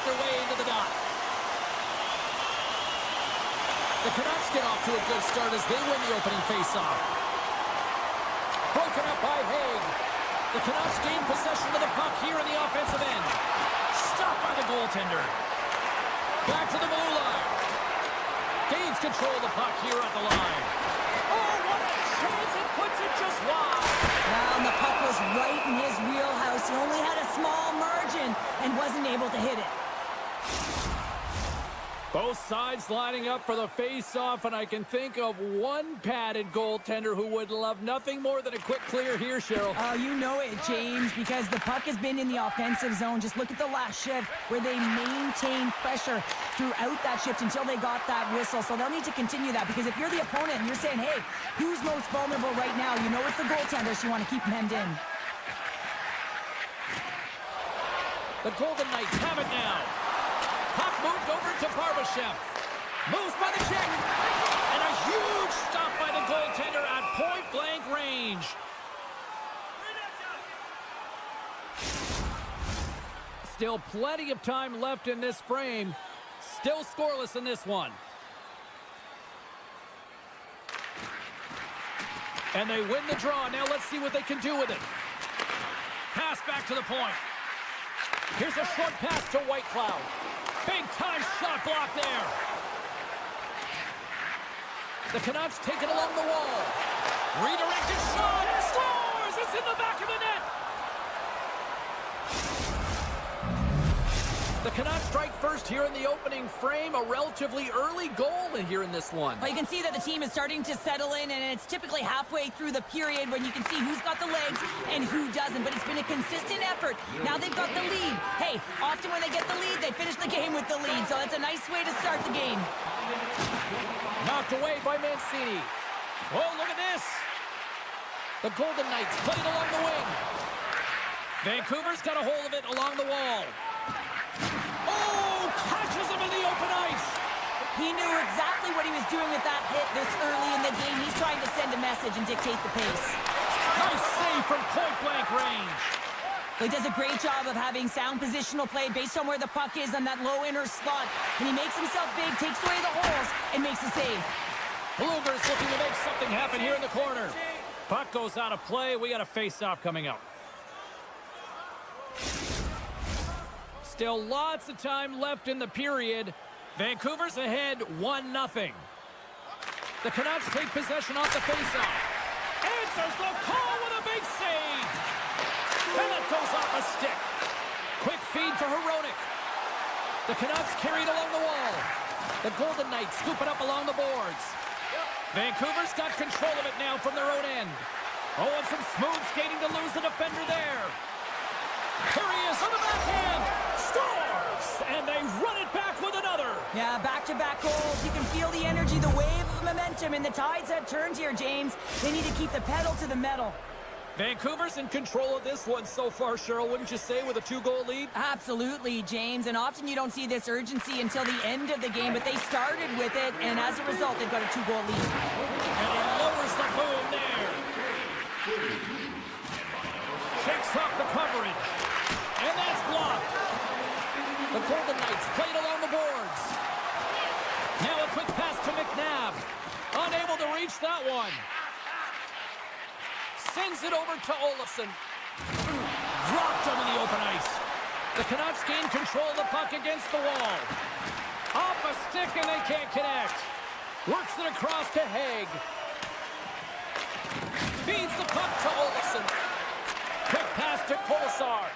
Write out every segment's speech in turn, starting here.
their way into the dot. The Canucks get off to a good start as they win the opening faceoff. Broken up by Haig. The Canucks gain possession of the puck here in the offensive end. Stopped by the goaltender. Back to the blue line. Gains control of the puck here at the line. Oh, what a chance! It puts it just wide. Well, and the puck was right in his wheelhouse. He only had a small margin and wasn't able to hit it. Both sides lining up for the face-off, and I can think of one padded goaltender who would love nothing more than a quick clear here, Cheryl. Oh, you know it, James, because the puck has been in the offensive zone. Just look at the last shift where they maintained pressure throughout that shift until they got that whistle. So they'll need to continue that, because if you're the opponent and you're saying, hey, who's most vulnerable right now? You know it's the goaltender, so you want to keep him hemmed in. The Golden Knights have it now. Puck moved over to Barbashev. Moves by the check. And a huge stop by the goaltender at point-blank range. Still plenty of time left in this frame. Still scoreless in this one. And they win the draw. Now let's see what they can do with it. Pass back to the point. Here's a short pass to Whitecloud. Big-time shot block there. The Canucks take it along the wall. Redirected shot. Scores! It's in the back of the net. The Canucks strike first here in the opening frame. A relatively early goal here in this one. Well, you can see that the team is starting to settle in, and it's typically halfway through the period when you can see who's got the legs and who doesn't. But it's been a consistent effort. Now they've got the lead. Hey, often when they get the lead, they finish the game with the lead. So that's a nice way to start the game. Knocked away by Mancini. Oh, look at this. The Golden Knights played along the wing. Vancouver's got a hold of it along the wall. Oh, catches him in the open ice. He knew exactly what he was doing with that hit this early in the game. He's trying to send a message and dictate the pace. Nice save from point-blank range. He does a great job of having sound positional play based on where the puck is on that low inner slot. And he makes himself big, takes away the holes, and makes a save. Blueger's looking to make something happen here in the corner. Puck goes out of play. We got a face-off coming up. Still lots of time left in the period. Vancouver's ahead 1-0. The Canucks take possession off the faceoff. Answers the call with a big save. And it goes off a stick. Quick feed to Hronek. The Canucks carried along the wall. The Golden Knights scoop it up along the boards. Vancouver's got control of it now from their own end. Oh, and some smooth skating to lose the defender there. Here he is on the backhand. Scores! And they run it back with another. Yeah, back-to-back goals. You can feel the energy, the wave of momentum, and the tides have turned here, James. They need to keep the pedal to the metal. Vancouver's in control of this one so far, Cheryl, wouldn't you say, with a 2-goal lead? Absolutely, James, and often you don't see this urgency until the end of the game, but they started with it, and as a result, they've got a 2-goal lead. And he lowers the boom there. Shakes off the coverage. And that's blocked. The Golden Knights played along the boards. Now a quick pass to McNabb. Unable to reach that one. Sends it over to Olofsson. Dropped him in the open ice. The Canucks gain control of the puck against the wall. Off a stick and they can't connect. Works it across to Haig. Feeds the puck to Olofsson. Quick pass to Kolesar.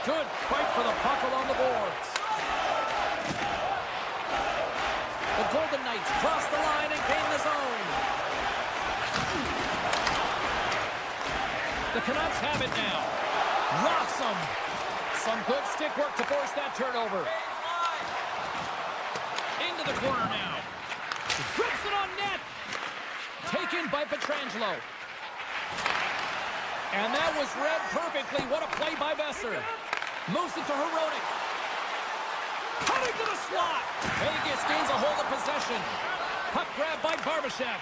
Good fight for the puck along the boards. The Golden Knights cross the line and gain the zone. The Canucks have it now. Rocks them. Some good stick work to force that turnover. Into the corner now. Rips it on net. Taken by Pietrangelo. And that was read perfectly. What a play by Besser. Moves it to Hronek. Cutting to the slot. Vegas gains a hold of possession. Puck grab by Barbashev.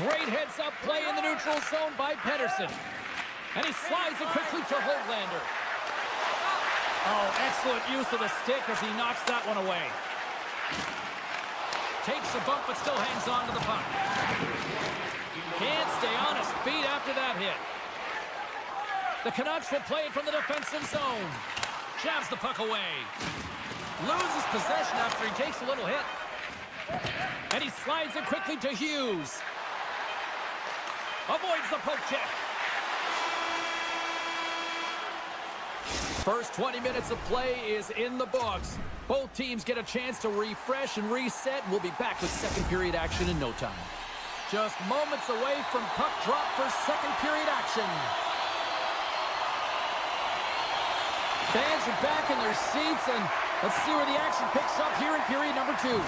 Great heads-up play in the neutral zone by Pettersson. And he slides it quickly to Höglander. Oh, excellent use of the stick as he knocks that one away. Takes a bump but still hangs on to the puck. Can't stay on his feet after that hit. The Canucks will play it from the defensive zone. Jabs the puck away. Loses possession after he takes a little hit. And he slides it quickly to Hughes. Avoids the poke check. First 20 minutes of play is in the books. Both teams get a chance to refresh and reset. We'll be back with second period action in no time. Just moments away from puck drop for second period action. Fans are back in their seats, and let's see where the action picks up here in period number 2.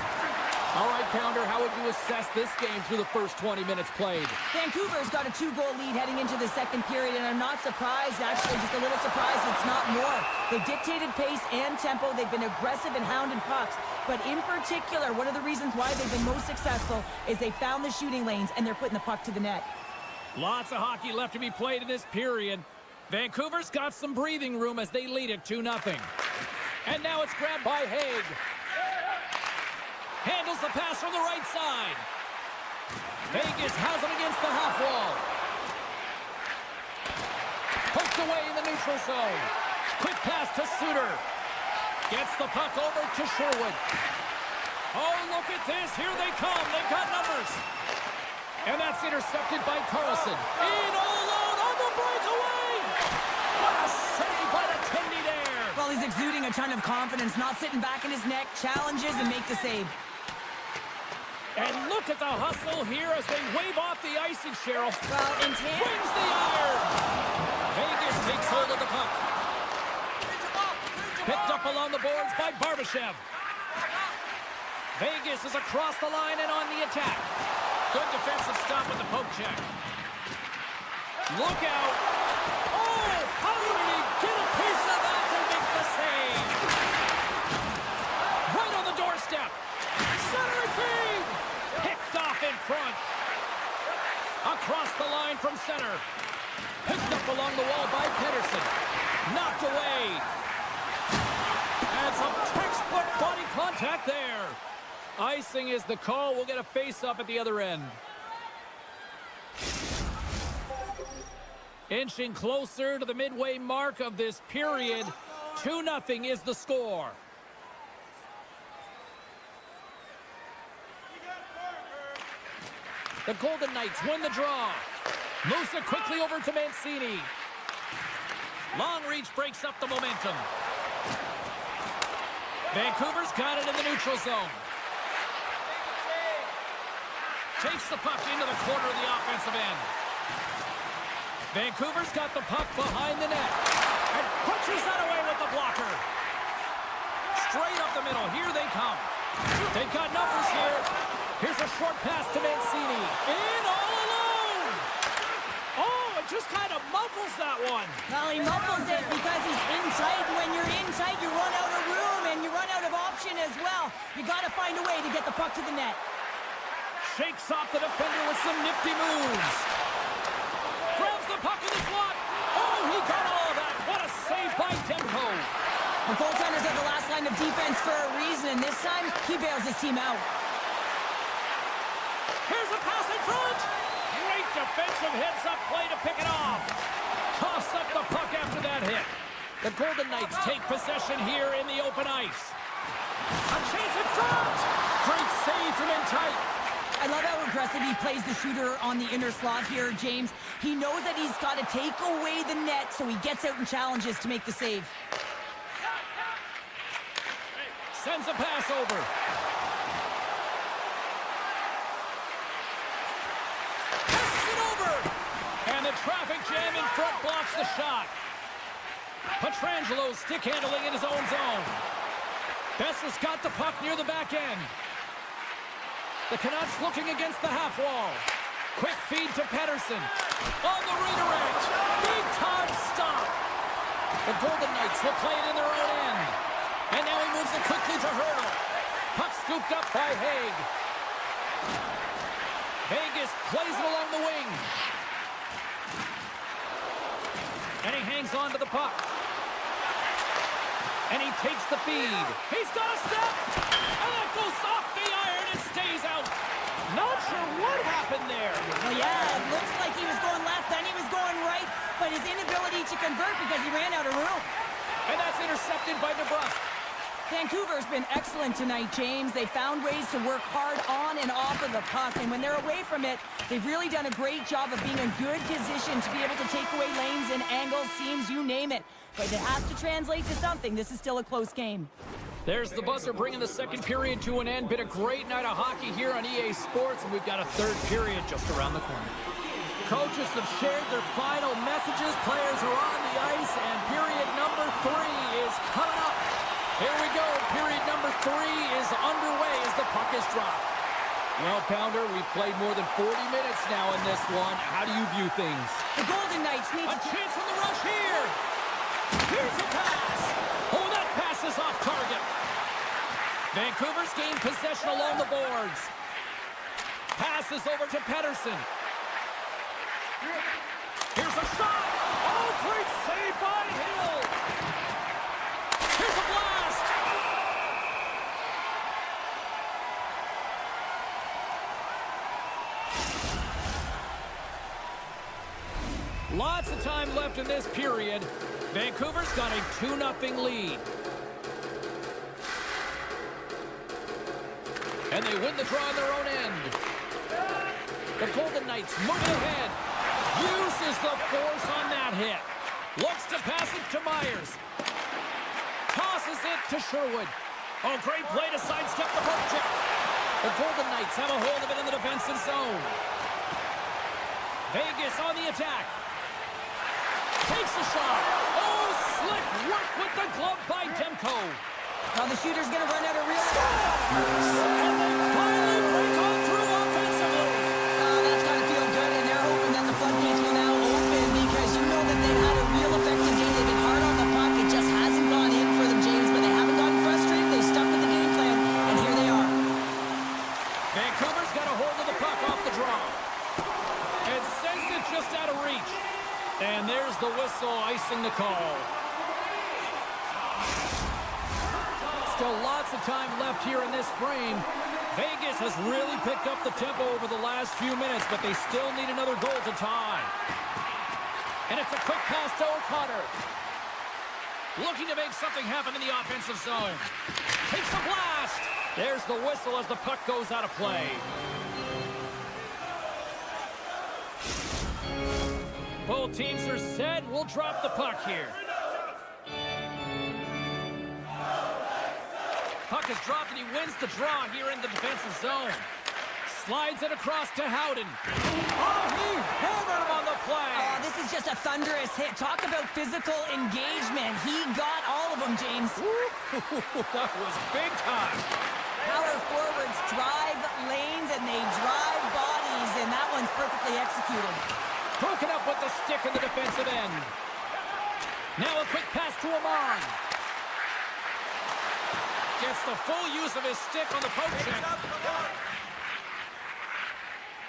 All right, Pounder, how would you assess this game through the first 20 minutes played? Vancouver's got a 2-goal lead heading into the second period, and I'm not surprised, actually, just a little surprised it's not more. They dictated pace and tempo. They've been aggressive and hounding pucks. But in particular, one of the reasons why they've been most successful is they found the shooting lanes, and they're putting the puck to the net. Lots of hockey left to be played in this period. Vancouver's got some breathing room as they lead it 2-0. And now it's grabbed by Haig. Handles the pass from the right side. Vegas has it against the half wall. Poked away in the neutral zone. Quick pass to Suter. Gets the puck over to Sherwood. Oh, look at this. Here they come. They've got numbers. And that's intercepted by Carlson. In all alone on the breakaway. What a save by the Tendy there. Well, he's exuding a ton of confidence, not sitting back in his neck, challenges and make the save. And look at the hustle here as they wave off the icing, Cheryl. Well, in tandem. Wins the iron. Vegas takes hold of the puck. Picked up along the boards by Barbashev. Vegas is across the line and on the attack. Good defensive stop with the poke check. Look out. Oh, how did he get a piece of that to make the save? Right on the doorstep. Centering feed. Picked off in front. Across the line from center. Picked up along the wall by Pedersen. Knocked away. And some textbook body contact there. Icing is the call. We'll get a face-up at the other end. Inching closer to the midway mark of this period. 2-0 is the score. The Golden Knights win the draw. Moves it quickly over to Mancini. Long reach breaks up the momentum. Vancouver's got it in the neutral zone. Takes the puck into the corner of the offensive end. Vancouver's got the puck behind the net. And punches that away with the blocker. Straight up the middle. Here they come. They've got numbers here. Here's a short pass to Mancini. In all alone. Oh, it just kind of muffles that one. Well, he muffles it because he's in tight. When you're in tight, you run out of room and you run out of option as well. You got to find a way to get the puck to the net. Shakes off the defender with some nifty moves. Grabs the puck in the slot. Oh, he got all of that. What a save by Demko. The goaltenders are the last line of defense for a reason, and this time he bails his team out. Here's a pass in front. Great defensive heads-up play to pick it off. Toss up the puck after that hit. The Golden Knights take possession here in the open ice. A chance in front. Great save from in tight. I love how aggressive he plays the shooter on the inner slot here, James. He knows that he's got to take away the net, so he gets out and challenges to make the save. Sends a pass over. Passes it over. And the traffic jam in front blocks the shot. Pietrangelo stick handling in his own zone. Besser's got the puck near the back end. The Canucks looking against the half wall. Quick feed to Pedersen. On the redirect. Big time stop. The Golden Knights will play it in their own end. And now he moves it quickly to Hurdle. Puck scooped up by Haig. Vegas plays it along the wing. And he hangs on to the puck. And he takes the feed. He's got a step. And that goes off the iron and stays out. Not sure what happened there. Well, yeah, it looks like he was going left, then he was going right, but his inability to convert because he ran out of room. And that's intercepted by DeBrusque. Vancouver's been excellent tonight, James. They found ways to work hard on and off of the puck, and when they're away from it, they've really done a great job of being in good position to be able to take away lanes and angles, seams, you name it. But it has to translate to something. This is still a close game. There's the buzzer bringing the second period to an end. Been a great night of hockey here on EA Sports, and we've got a third period just around the corner. Coaches have shared their final messages. Players are on the ice, and period number 3 is coming up. Here we go. Period number 3 is underway as the puck is dropped. Well, Pounder, we've played more than 40 minutes now in this one. How do you view things? The Golden Knights need a chance on the rush here. Here's a pass. Oh, that pass is off target. Vancouver's gained possession along the boards. Passes over to Pettersson. Here's a shot. Oh, great save by Hill. Here's a blast. Lots of time left in this period. Vancouver's got a 2-0 lead. And they win the draw on their own end. The Golden Knights moving ahead. Uses the force on that hit. Looks to pass it to Myers. Tosses it to Sherwood. Oh, great play to sidestep the poke check. The Golden Knights have a hold of it in the defensive zone. Vegas on the attack. Takes a shot. Oh, slick work with the glove by Demko. Now the shooter's going to run out of real... And they finally break on through offensively. Oh, that's got to feel good, and they're hoping that the floodgates will now open because you know that they've had a real effective game. They've been hard on the puck. It just hasn't gone in for them, James, but they haven't gotten frustrated. They stuck with the game plan, and here they are. Vancouver's got a hold of the puck off the draw. It sends it just out of reach. And there's the whistle icing the call. Still lots of time left here in this frame. Vegas has really picked up the tempo over the last few minutes, but they still need another goal to tie. And it's a quick pass to O'Connor. Looking to make something happen in the offensive zone. Takes a blast. There's the whistle as the puck goes out of play. Both teams are set. We'll drop the puck here. Puck is dropped and he wins the draw here in the defensive zone. Slides it across to Howden. Oh, he hammered him on the play. Oh, this is just a thunderous hit. Talk about physical engagement. He got all of them, James. That was big time. Power forwards drive lanes and they drive bodies, and that one's perfectly executed. Broken up with the stick in the defensive end. Now a quick pass to Amon. Gets the full use of his stick on the poke check.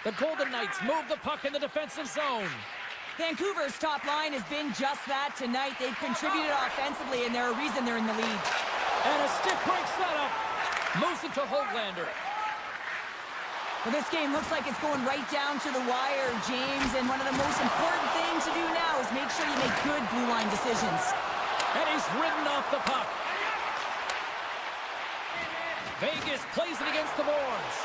The Golden Knights move the puck in the defensive zone. Vancouver's top line has been just that tonight. They've contributed offensively, and they're a reason they're in the lead. And a stick break setup. Moves it to Hoglander. Well, this game looks like it's going right down to the wire, James, and one of the most important things to do now is make sure you make good blue line decisions. And he's ridden off the puck. Vegas plays it against the boards.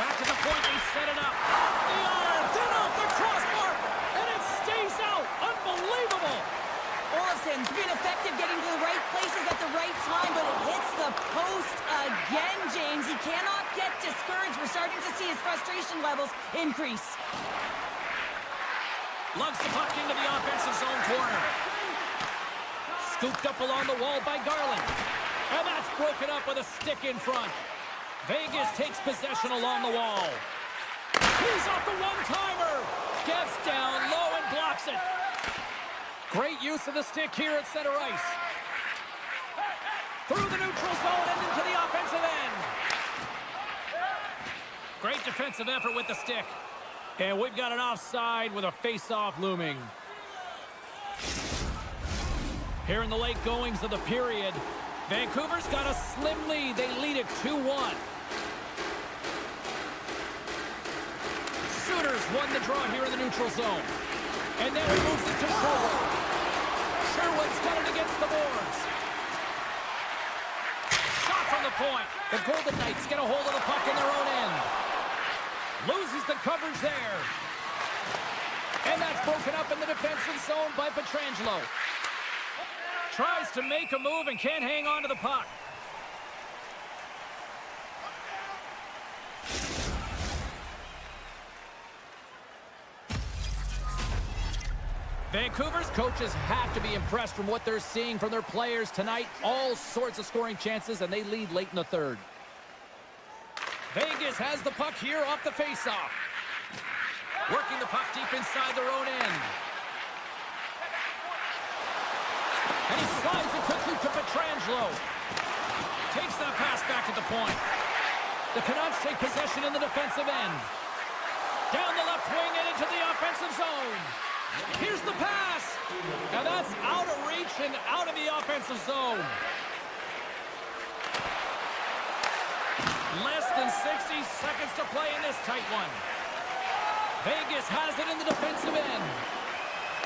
Back to the point, they set it up. Off the iron, then off the crossbar, and it stays out. Unbelievable. Olsen's been effective getting to the right places at the right time, but it hits the post again, James. He cannot get discouraged. We're starting to see his frustration levels increase. Lugs the puck into the offensive zone corner. Scooped up along the wall by Garland. And that's broken up with a stick in front. Vegas takes possession along the wall. He's off the one-timer. Gets down low and blocks it. Great use of the stick here at center ice. Through the neutral zone and into the offensive end. Great defensive effort with the stick. And we've got an offside with a face-off looming. Here in the late goings of the period, Vancouver's got a slim lead. They lead it 2-1. Shooters won the draw here in the neutral zone. And now he moves it to Sherwood. Sherwood's got it against the boards. Shot from the point. The Golden Knights get a hold of the puck in their own end. Loses the coverage there. And that's broken up in the defensive zone by Pietrangelo. Tries to make a move and can't hang on to the puck. Vancouver's coaches have to be impressed from what they're seeing from their players tonight. All sorts of scoring chances, and they lead late in the third. Vegas has the puck here off the faceoff. Working the puck deep inside their own end. And he slides it quickly to Pietrangelo. Takes that pass back at the point. The Canucks take possession in the defensive end. Down the left wing and into the offensive zone. Here's the pass. And that's out of reach and out of the offensive zone. Less than 60 seconds to play in this tight one. Vegas has it in the defensive end.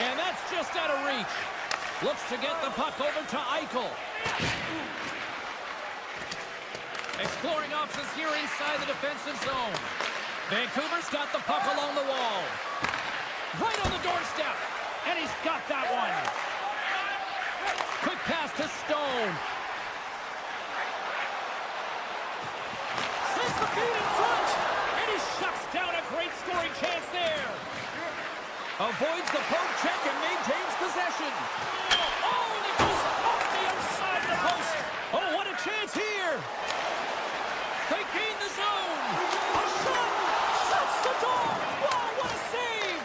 And that's just out of reach. Looks to get the puck over to Eichel. Exploring options here inside the defensive zone. Vancouver's got the puck along the wall. Right on the doorstep. And he's got that one. Quick pass to Stone. Sends the feed in front. And he shuts down a great scoring chance there. Avoids the poke check and maintains possession. Oh, and it goes off the outside of the post. Oh, what a chance here. They gain the zone. A shot. Shuts the door. Whoa, what a save.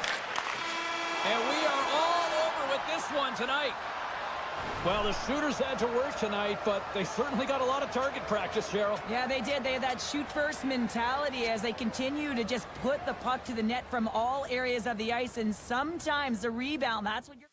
And we are all over with this one tonight. Well, the shooters had to work tonight, but they certainly got a lot of target practice, Cheryl. Yeah, they did. They had that shoot-first mentality as they continue to just put the puck to the net from all areas of the ice, and sometimes the rebound, that's what you're...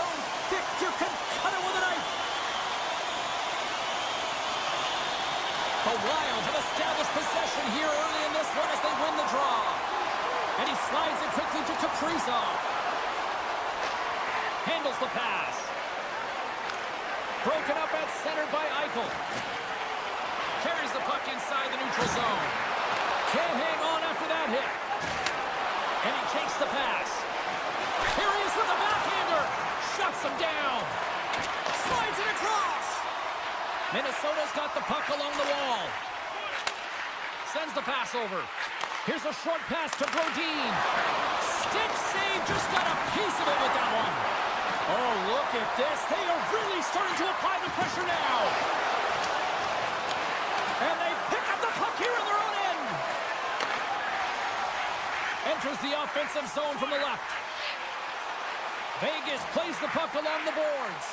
zone thick. You can cut it with a knife. The Wild have established possession here early in this one as they win the draw. And he slides it quickly to Kaprizov. Handles the pass. Broken up at center by Eichel. Carries the puck inside the neutral zone. Can't hang on after that hit. And he takes the pass. Here he is with the backhander. Shuts him down. Slides it across. Minnesota's got the puck along the wall. Sends the pass over. Here's a short pass to Brodin. Stick save. Just got a piece of it with that one. Oh, look at this. They are really starting to apply the pressure now. And they pick up the puck here in their own end. Enters the offensive zone from the left. Vegas plays the puck along the boards.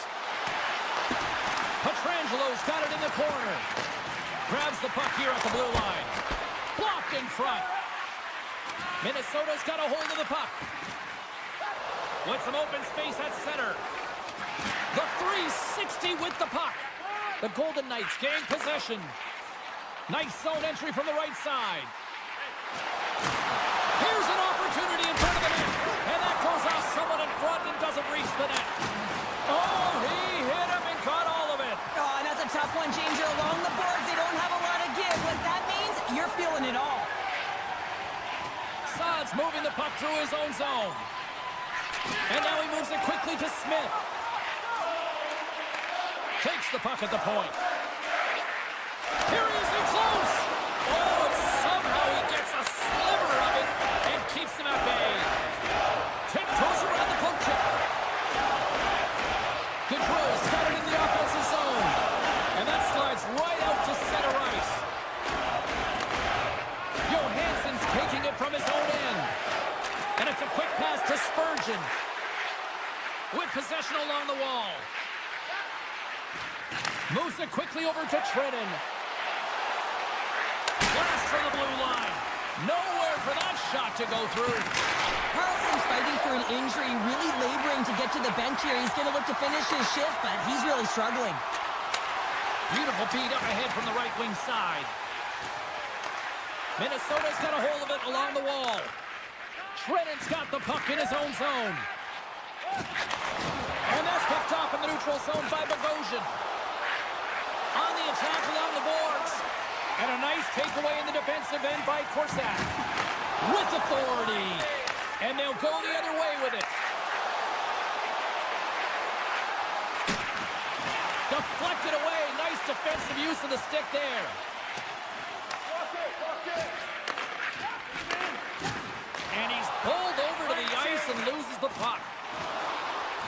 Petrangelo's got it in the corner. Grabs the puck here at the blue line. Blocked in front. Minnesota's got a hold of the puck. With some open space at center. The 360 with the puck. The Golden Knights gain possession. Nice zone entry from the right side. Here's an opportunity in front of the net. And that goes off someone in front and doesn't reach the net. Oh, he hit him and caught all of it. Oh, and that's a tough one, James. You're along the boards. They don't have a lot of give. What that means, you're feeling it all. Saad's moving the puck through his own zone. And now he moves it quickly to Smith. Takes the puck at the point. Here he is in close. Oh, and somehow he gets a sliver of it and keeps him at bay. Tiptoes around the poke check. Gaudreau's got it in the offensive zone. And that slides right out to center ice. Johansson's taking it from his own end. And it's a quick pass to Spurgeon. With possession along the wall. Moves it quickly over to Trenton. Blast for the blue line. Nowhere for that shot to go through. Carlson's fighting for an injury, really laboring to get to the bench here. He's going to look to finish his shift, but he's really struggling. Beautiful feed up ahead from the right wing side. Minnesota's got a hold of it along the wall. Trenton's got the puck in his own zone. And that's picked off in the neutral zone by Bogosian. On the attack along the boards. And a nice takeaway in the defensive end by Korsak. With authority. And they'll go the other way with it. Deflected away. Nice defensive use of the stick there. And he's pulled over to the ice and loses the puck.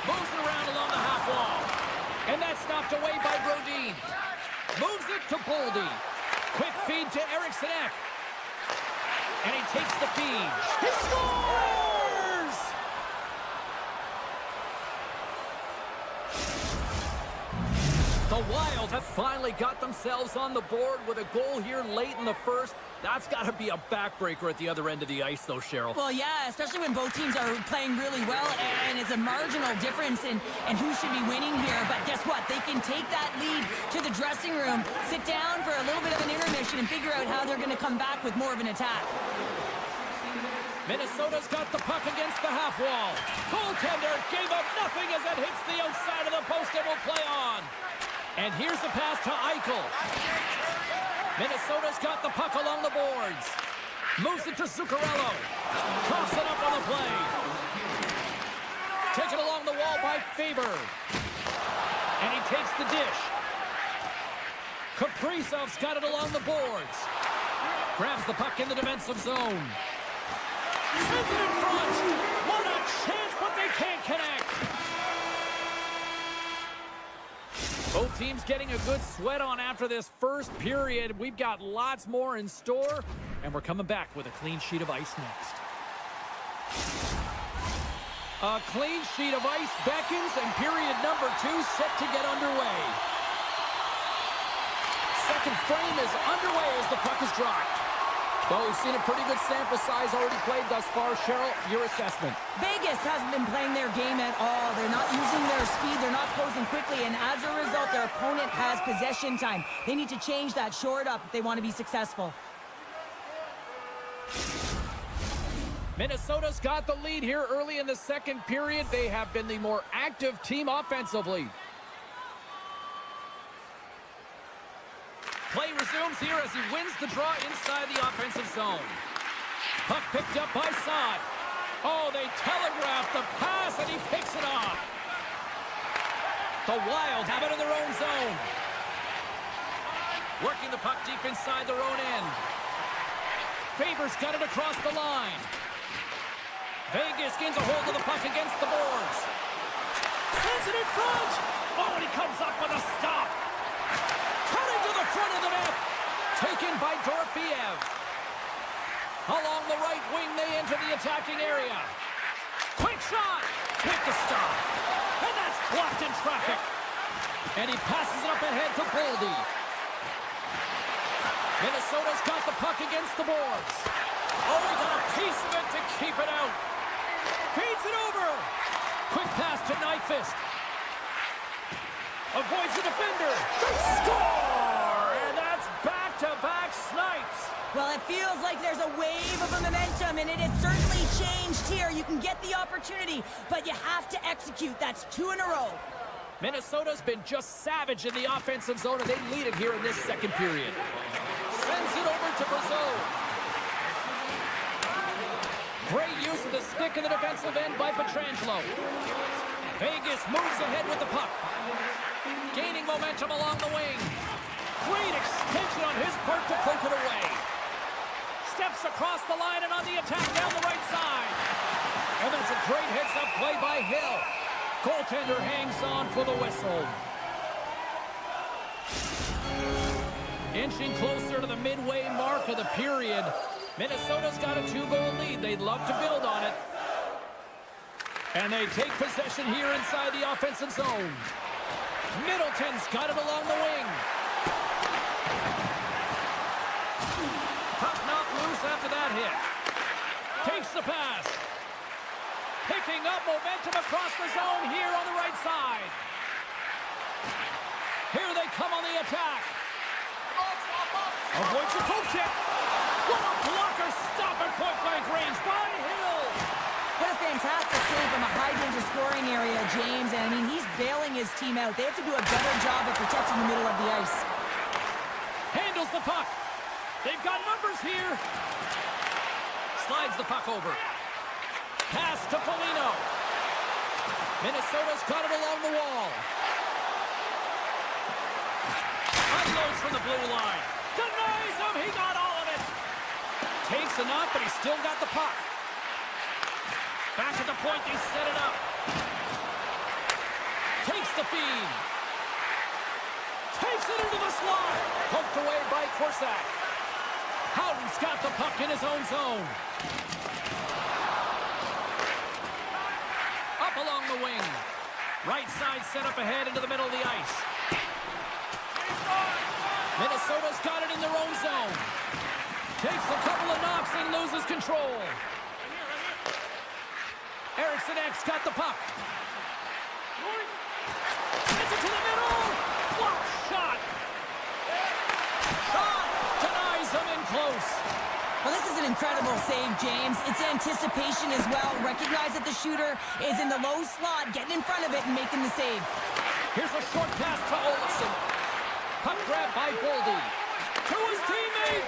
Moves it around along the half wall. And that's knocked away by Brodin. Moves it to Boldy. Quick feed to Eriksson Ek. And he takes the feed. He scores! The Wild have finally got themselves on the board with a goal here late in the first. That's got to be a backbreaker at the other end of the ice, though, Cheryl. Well, yeah, especially when both teams are playing really well, and it's a marginal difference in who should be winning here. But guess what? They can take that lead to the dressing room, sit down for a little bit of an intermission, and figure out how they're going to come back with more of an attack. Minnesota's got the puck against the half wall. Goaltender gave up nothing as it hits the outside of the post and will play on. And here's a pass to Eichel. Minnesota's got the puck along the boards. Moves it to Zuccarello. Coughs it up on the play. Taken along the wall by Faber. And he takes the dish. Kaprizov's got it along the boards. Grabs the puck in the defensive zone. Sends it in front. What a chance, but they can't connect. Both teams getting a good sweat on after this first period. We've got lots more in store, and we're coming back with a clean sheet of ice next. A clean sheet of ice beckons, and period number 2 set to get underway. Second frame is underway as the puck is dropped. Well, we've seen a pretty good sample size already played thus far. Cheryl, your assessment. Vegas hasn't been playing their game at all. They're not using their speed. They're not closing quickly. And as a result, their opponent has possession time. They need to change that, shore it up if they want to be successful. Minnesota's got the lead here early in the second period. They have been the more active team offensively. Play resumes here as he wins the draw inside the offensive zone. Puck picked up by Saad. Oh, they telegraphed the pass, and he picks it off. The Wild have it in their own zone. Working the puck deep inside their own end. Faber's got it across the line. Vegas gains a hold of the puck against the boards. Sends it in front. Oh, and he comes up with a stop. Cutting to the front of the net. Taken by Dorofeev. Along the right wing, they enter the attacking area. Quick shot. With the stop. And that's blocked in traffic. And he passes it up ahead to Boldy. Minnesota's got the puck against the boards. Oh, he got a piece of it to keep it out. Feeds it over. Quick pass to Nyquist. Avoids the defender. They score! And that's back-to-back snipes. Well, it feels like there's a wave of momentum, and it has certainly changed here. You can get the opportunity, but you have to execute. That's 2 in a row. Minnesota's been just savage in the offensive zone, and they lead it here in this second period. Sends it over to Brazil. Great use of the stick in the defensive end by Pietrangelo. Vegas moves ahead with the puck. Gaining momentum along the wing. Great extension on his part to poke it away. Steps across the line and on the attack down the right side. And that's a great heads-up play by Hill. Goaltender hangs on for the whistle. Inching closer to the midway mark of the period. Minnesota's got a 2-goal lead. They'd love to build on it. And they take possession here inside the offensive zone. Middleton's got it along the wing. Puck knocked loose after that hit. Takes the pass. Picking up momentum across the zone here on the right side. Here they come on the attack. Avoids the poke check. What a blocker stop at point-blank range by Hill. What a fantastic save from a high-danger scoring area, James. And, I mean, he's bailing his team out. They have to do a better job of protecting the middle of the ice. Handles the puck. They've got numbers here. Slides the puck over. Pass to Foligno. Minnesota's got it along the wall. Unloads from the blue line. Denies him. He got all of it. Takes a knock, but he's still got the puck. Back at the point, they set it up. Takes the feed. Takes it into the slot. Poked away by Korsak. Howden's got the puck in his own zone. Up along the wing. Right side set up ahead into the middle of the ice. Minnesota's got it in their own zone. Takes a couple of knocks and loses control. Eriksson Ek's got the puck. Sends it to the middle. Block shot. Shot. Denies him in close. Well, this is an incredible save, James. It's anticipation as well. Recognize that the shooter is in the low slot, getting in front of it and making the save. Here's a short pass to Olsen. Puck grab by Boldy. To his teammate.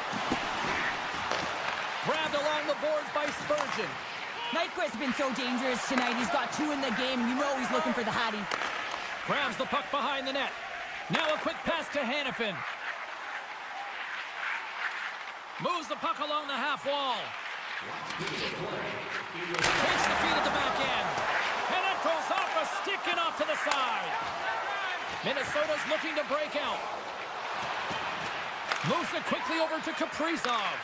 Grabbed along the boards by Spurgeon. Nyquist's been so dangerous tonight. He's got 2 in the game, and you know he's looking for the Hattie. Grabs the puck behind the net. Now a quick pass to Hanifin. Moves the puck along the half wall. Takes the feed at the back end. And it goes off a stick and off to the side. Minnesota's looking to break out. Moves it quickly over to Kaprizov.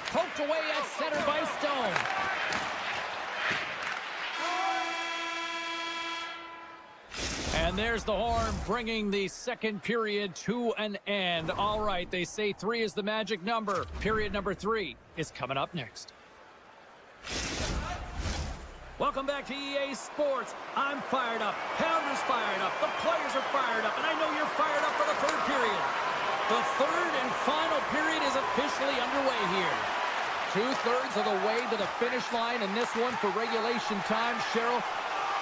Poked away at center by Stone. And there's the horn, bringing the second period to an end. All right, they say 3 is the magic number. Period number 3 is coming up next. Welcome back to EA Sports. I'm fired up. Pounder's fired up. The players are fired up. And I know you're fired up for the third period. The third and final period is officially underway here. 2/3 of the way to the finish line in this one for regulation time. Cheryl,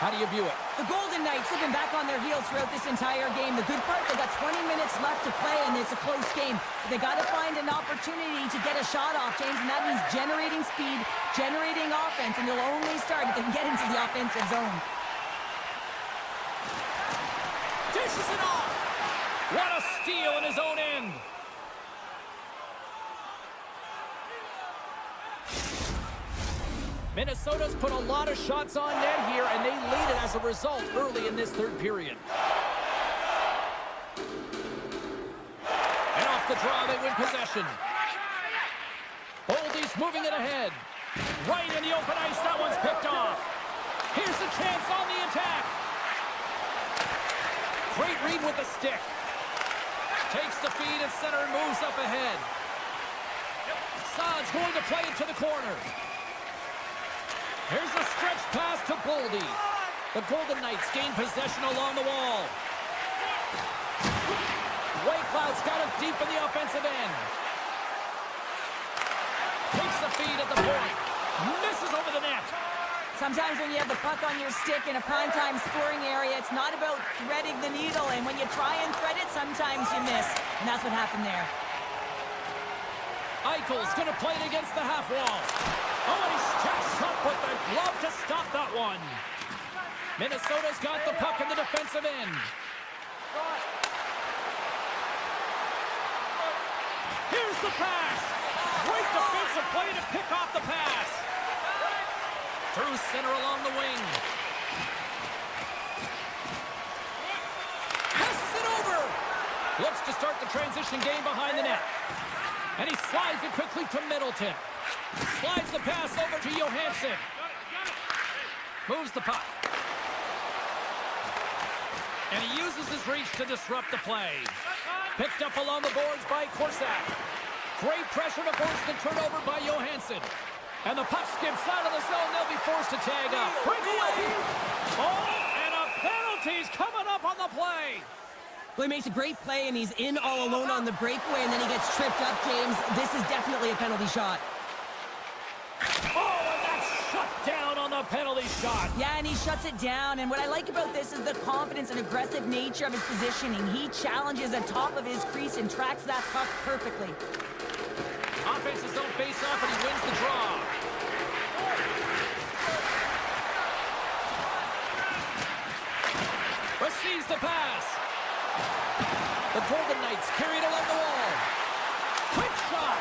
how do you view it? The Golden Knights have been back on their heels throughout this entire game. The good part, they got 20 minutes left to play, and it's a close game. They got to find an opportunity to get a shot off, James, and that means generating speed, generating offense, and they'll only start if they can get into the offensive zone. Dishes it off! What a steal in his own end! Minnesota's put a lot of shots on net here, and they lead it as a result early in this third period. And off the draw, they win possession. Boldy's moving it ahead. Right in the open ice, that one's picked off. Here's a chance on the attack. Great read with the stick. Takes the feed at center and moves up ahead. Saad's going to play it to the corner. Here's a stretch pass to Boldy. The Golden Knights gain possession along the wall. Whitecloud's got it deep in the offensive end. Takes the feed at the point. Misses over the net. Sometimes when you have the puck on your stick in a primetime scoring area, it's not about threading the needle, and when you try and thread it, sometimes you miss, and that's what happened there. Eichel's going to play it against the half wall. Oh, and he steps up with the glove to stop that one. Minnesota's got the puck in the defensive end. Here's the pass. Great defensive play to pick off the pass. Through center along the wing. Passes it over. Looks to start the transition game behind the net. And he slides it quickly to Middleton. Slides the pass over to Johansson. Moves the puck. And he uses his reach to disrupt the play. Picked up along the boards by Korsak. Great pressure to force the turnover by Johansson. And the puck skips out of the zone. They'll be forced to tag up. Breakaway! Oh, and a penalty's coming up on the play. Well, he makes a great play, and he's in all alone on the breakaway, and then he gets tripped up, James. This is definitely a penalty shot. Oh, and that's shut down on the penalty shot. Yeah, and he shuts it down, and what I like about this is the confidence and aggressive nature of his positioning. He challenges the top of his crease and tracks that puck perfectly. Offenses don't face off, and he wins the draw. Receives the pass. The Golden Knights carry it along the wall. Quick shot.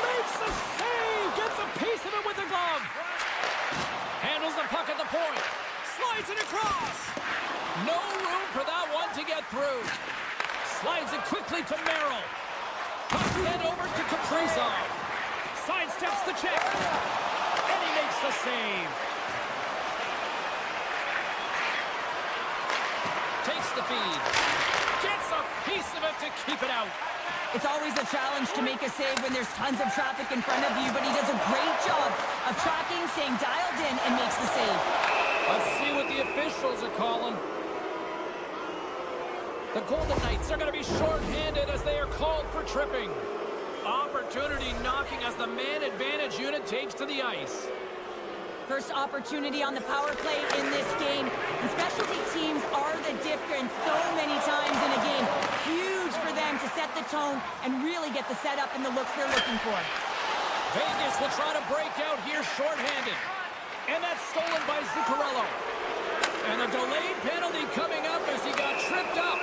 Makes the save. Gets a piece of it with the glove. Handles the puck at the point. Slides it across. No room for that one to get through. Slides it quickly to Merrill. Puck sent over to Kaprizov. Sidesteps the check. And he makes the save. Takes the feed. Gets a piece of it to keep it out. It's always a challenge to make a save when there's tons of traffic in front of you, but he does a great job of tracking, staying dialed in, and makes the save. Let's see what the officials are calling. The Golden Knights are going to be shorthanded as they are called for tripping. Opportunity knocking as the man advantage unit takes to the ice. First opportunity on the power play in this game. And specialty teams are the difference so many times in a game. Huge for them to set the tone and really get the setup and the looks they're looking for. Vegas will try to break out here shorthanded. And that's stolen by Zuccarello. And a delayed penalty coming up as he got tripped up.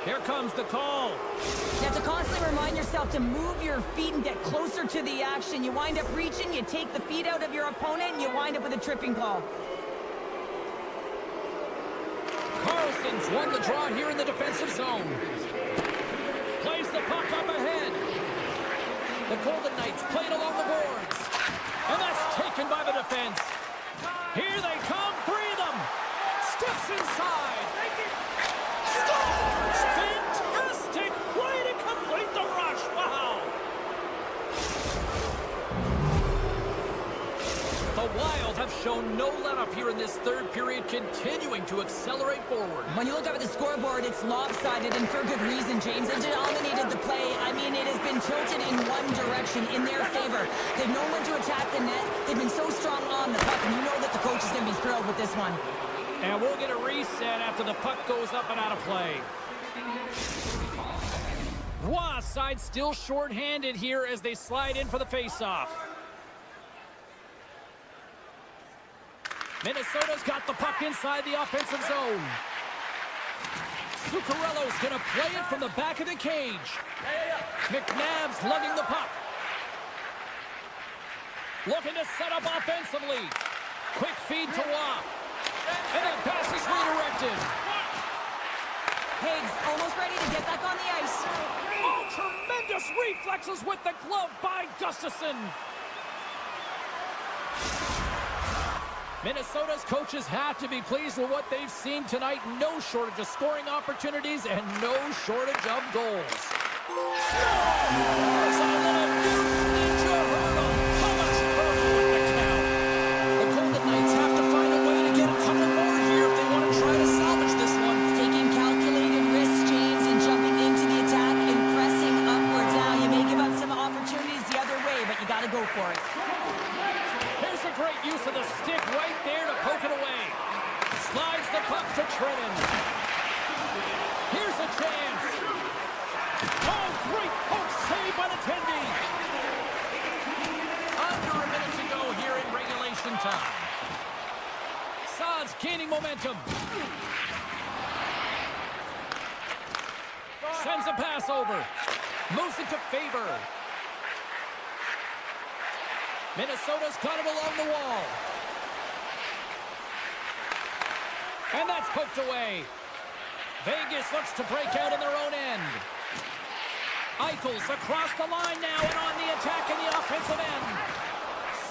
Here comes the call. You have to constantly remind yourself to move your feet and get closer to the action. You wind up reaching, you take the feet out of your opponent, and you wind up with a tripping call. Carlson's won the draw here in the defensive zone. Plays the puck up ahead. The Golden Knights played along the boards. And that's taken by the defense. Here they come, 3 of them. Steps inside. shown no let-up here in this third period, continuing to accelerate forward. When you look up at the scoreboard, it's lopsided, and for good reason, James. They dominated the play. I mean, it has been tilted in one direction in their favor. They've known when to attack the net. They've been so strong on the puck, and you know that the coach is going to be thrilled with this one. And we'll get a reset after the puck goes up and out of play. Roy side still short-handed here as they slide in for the face-off. Minnesota's got the puck inside the offensive zone. Zuccarello's going to play it from the back of the cage. McNabb's lugging the puck. Looking to set up offensively. Quick feed to Roy. And that pass is redirected. Higgs almost ready to get back on the ice. Oh, tremendous reflexes with the glove by Gustafsson. Minnesota's coaches have to be pleased with what they've seen tonight. No shortage of scoring opportunities and no shortage of goals. There's a little ninja hurdle. How much hurdle with the count? The Golden Knights have to find a way to get a couple more here if they want to try to salvage this one. Taking calculated risks, James, and jumping into the attack and pressing upwards. Now, you may give up some opportunities the other way, but you got to go for it. Here's a great use of the stick right there to poke it away. Slides the puck to Trennan. Here's a chance. Oh, great poke save by the Tendy. Under a minute to go here in regulation time. Saad's gaining momentum. Sends a pass over. Moves it to Faber. Minnesota's got him along the wall. And that's poked away. Vegas looks to break out in their own end. Eichel's across the line now and on the attack in the offensive end.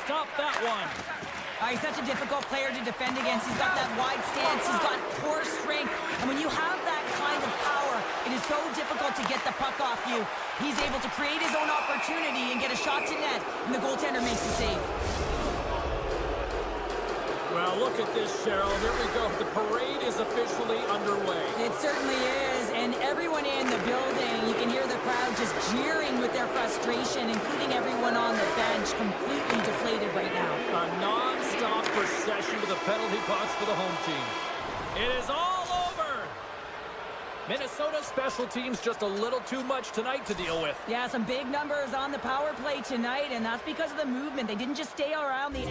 Stop that one. He's such a difficult player to defend against. He's got that wide stance. He's got poor strength. And when you have that kind of power, it is so difficult to get the puck off you. He's able to create his own opportunity and get a shot to net, and the goaltender makes the save. Well, look at this, Cheryl. There we go. The parade is officially underway. It certainly is, and everyone in the building, you can hear the crowd just jeering with their frustration, including everyone on the bench, completely deflated right now. A non-stop procession to the penalty box for the home team. It is all over. Minnesota special teams just a little too much tonight to deal with. Yeah, some big numbers on the power play tonight, and that's because of the movement. They didn't just stay around the...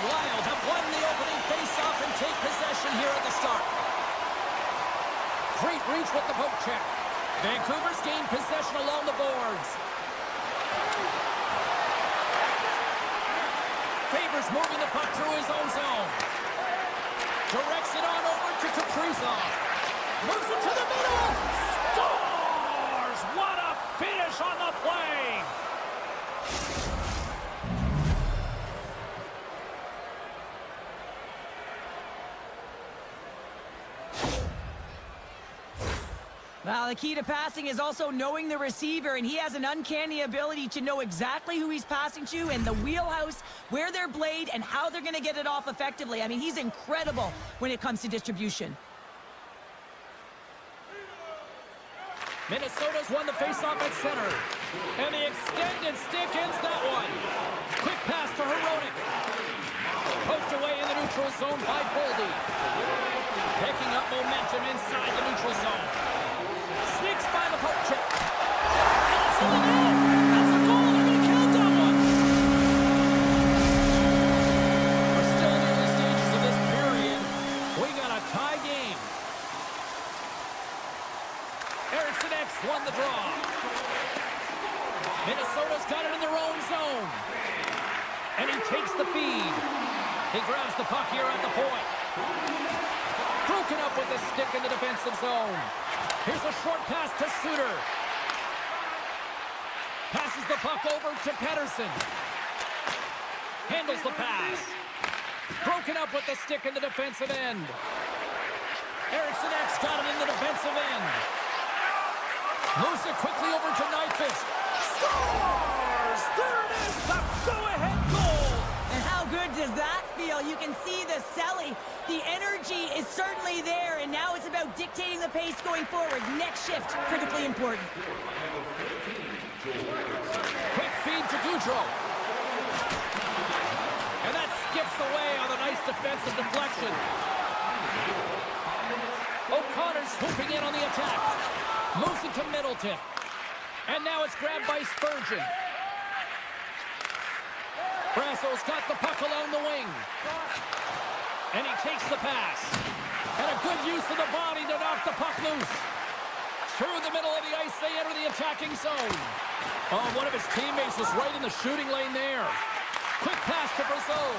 Wild have won the opening face-off and take possession here at the start. Great reach with the poke check. Vancouver's gained possession along the boards. Favors moving the puck through his own zone. Directs it on over to Kaprizov. Moves it to the middle. Scores! What a finish on the play! Well, the key to passing is also knowing the receiver, and he has an uncanny ability to know exactly who he's passing to and the wheelhouse, where they're played, and how they're going to get it off effectively. I mean, he's incredible when it comes to distribution. Minnesota's won the faceoff at center. And the extended stick ends that one. Quick pass to Heronic. Poked away in the neutral zone by Boldy. Picking up momentum inside the neutral zone. Sneaks by the poke check. And it's in the net. That's a goal. They're going to count that one. We're still in the early stages of this period. We got a tie game. Erickson X won the draw. Minnesota's got it in their own zone. And he takes the feed. He grabs the puck here at the point. Broken up with the stick in the defensive zone. Here's a short pass to Suter. Passes the puck over to Pettersson. Handles the pass. Broken up with the stick in the defensive end. Erickson X got it in the defensive end. Moves it quickly over to Nyquist. Scores! There it is, the go-ahead goal! And how good does that feel? You can see the selling. The energy is certainly there, and now it's about dictating the pace going forward. Next shift, critically important. Quick feed to Goudreau. And that skips away on a nice defensive deflection. O'Connor's swooping in on the attack. Moves it to Middleton. And now it's grabbed by Spurgeon. Brasso's got the puck along the wing. And he takes the pass. And a good use of the body to knock the puck loose. Through the middle of the ice, they enter the attacking zone. Oh, one of his teammates was right in the shooting lane there. Quick pass to Brazeau.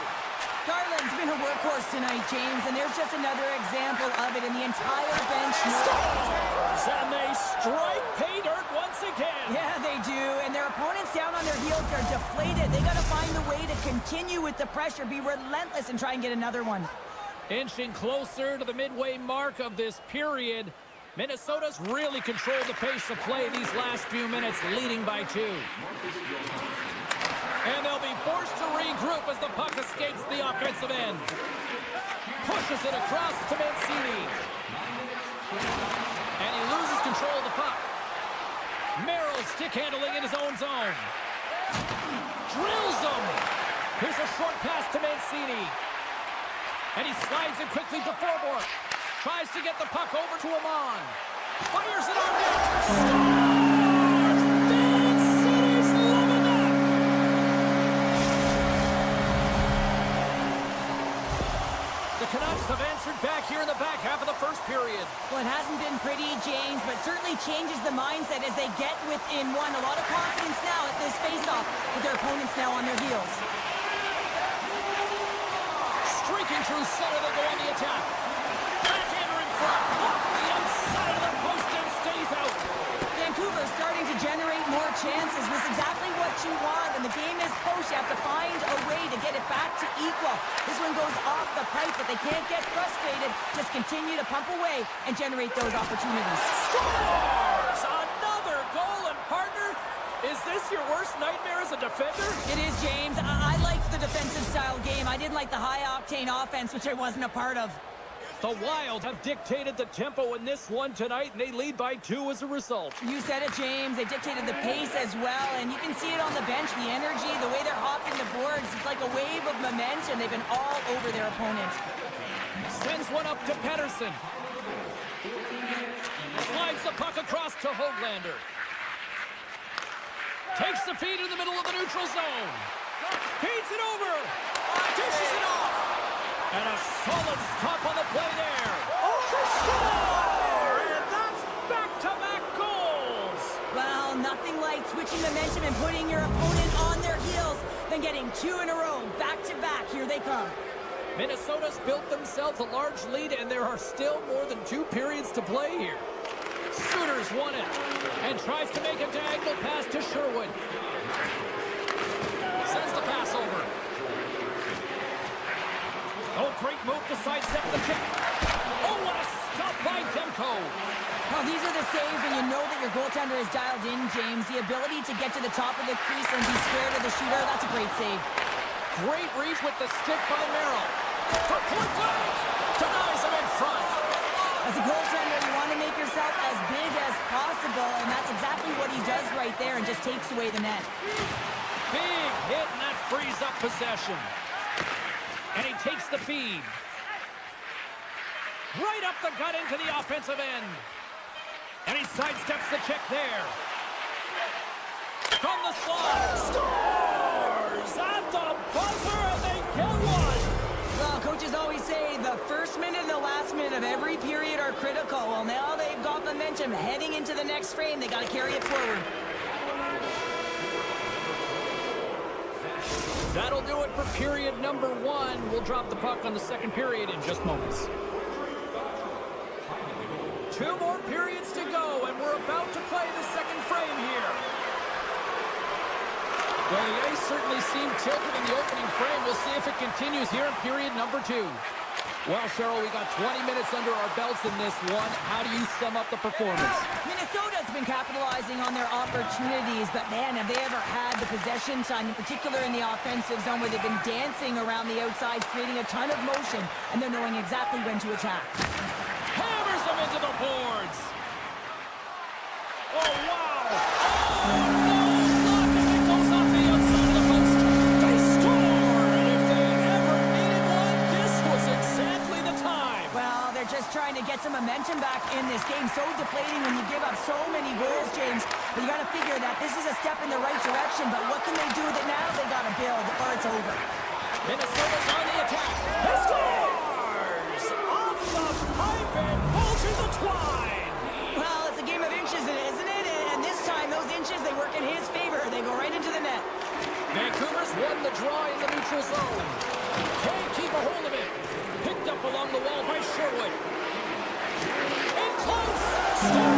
Garland's been a workhorse tonight, James, and there's just another example of it, and the entire bench knows. And they strike pay dirt once again. Yeah, they do, and their opponents down on their heels are deflated. They got to find a way to continue with the pressure, be relentless, and try and get another one. Inching closer to the midway mark of this period, Minnesota's really controlled the pace of play these last few minutes, leading by 2. And they'll be forced to regroup as the puck escapes the offensive end. Pushes it across to Mancini. And he loses control of the puck. Merrill stick handling in his own zone. Drills him. Here's a short pass to Mancini. And he slides it quickly to Forbort. Tries to get the puck over to Amon. Fires it on net. The Canucks have answered back here in the back half of the first period. Well, it hasn't been pretty, James, but certainly changes the mindset as they get within one. A lot of confidence now at this face-off with their opponents now on their heels. Streaking through center, they go on the attack. Backhander in front, off the outside of the post and stays out. Vancouver starting to generate more chances. This is exactly what you want. When the game is close, you have to find a way to get it back to equal. This one goes off the pipe, but they can't get frustrated. Just continue to pump away and generate those opportunities. Scores! Another goal, and partner, is this your worst nightmare as a defender? It is, James. I liked the defensive style game. I didn't like the high-octane offense, which I wasn't a part of. The Wild have dictated the tempo in this one tonight, and they lead by 2 as a result. You said it, James. They dictated the pace as well, and you can see it on the bench, the energy, the way they're hopping the boards. It's like a wave of momentum. They've been all over their opponent. Sends one up to Pettersson. Slides the puck across to Höglander. Takes the feed in the middle of the neutral zone. Feeds it over. Dishes it off. And a solid stop on the play there. Oh, they score! And that's back-to-back goals. Well, nothing like switching momentum and putting your opponent on their heels than getting two in a row, back-to-back. Here they come. Minnesota's built themselves a large lead, and there are still more than 2 periods to play here. Suter's won it and tries to make a diagonal pass to Sherwood. Sends the pass over. Oh, great move to sidestep the kick. Oh, what a stop by Demko. Well, these are the saves, and you know that your goaltender is dialed in, James. The ability to get to the top of the crease and be scared of the shooter, that's a great save. Great reach with the stick by Merrill. For point blank! Denies him in front. As a goaltender, you want to make yourself as big as possible, and that's exactly what he does right there and just takes away the net. Big hit, and that frees up possession. And he takes the feed. Right up the gut into the offensive end. And he sidesteps the check there. From the slot. Scores! At the buzzer, and they get one. Well, coaches always say the first minute and the last minute of every period are critical. Well, now they've got momentum heading into the next frame. They got to carry it forward. That'll do it for period number 1. We'll drop the puck on the second period in just moments. 2 more periods to go, and we're about to play the second frame here. Well, the ice certainly seemed tilted in the opening frame. We'll see if it continues here in period number 2. Well, Cheryl, we got 20 minutes under our belts in this one. How do you sum up the performance? Minnesota's been capitalizing on their opportunities, but man, have they ever had the possession time, in particular in the offensive zone, where they've been dancing around the outside, creating a ton of motion, and they're knowing exactly when to attack. Hammers them into the boards. Oh, wow. Oh, no. Look as it goes off the outside of the post. They score. And if they ever needed one, this was exactly the time. Well, they're just trying to get some momentum back in this game. So deflating when you give up so many goals, James. But you got to figure that this is a step in the right direction. But what can they do with it now? They got to build, or it's over. Minnesota's on the attack. He scores! Off the pipe and bulging the twine. Well, it's a game of inches, isn't it? And this time, those inches, they work in his favor. They go right into the net. Vancouver's won the draw in the neutral zone. Can't keep a hold of it. Picked up along the wall by Sherwood. In close. Stars.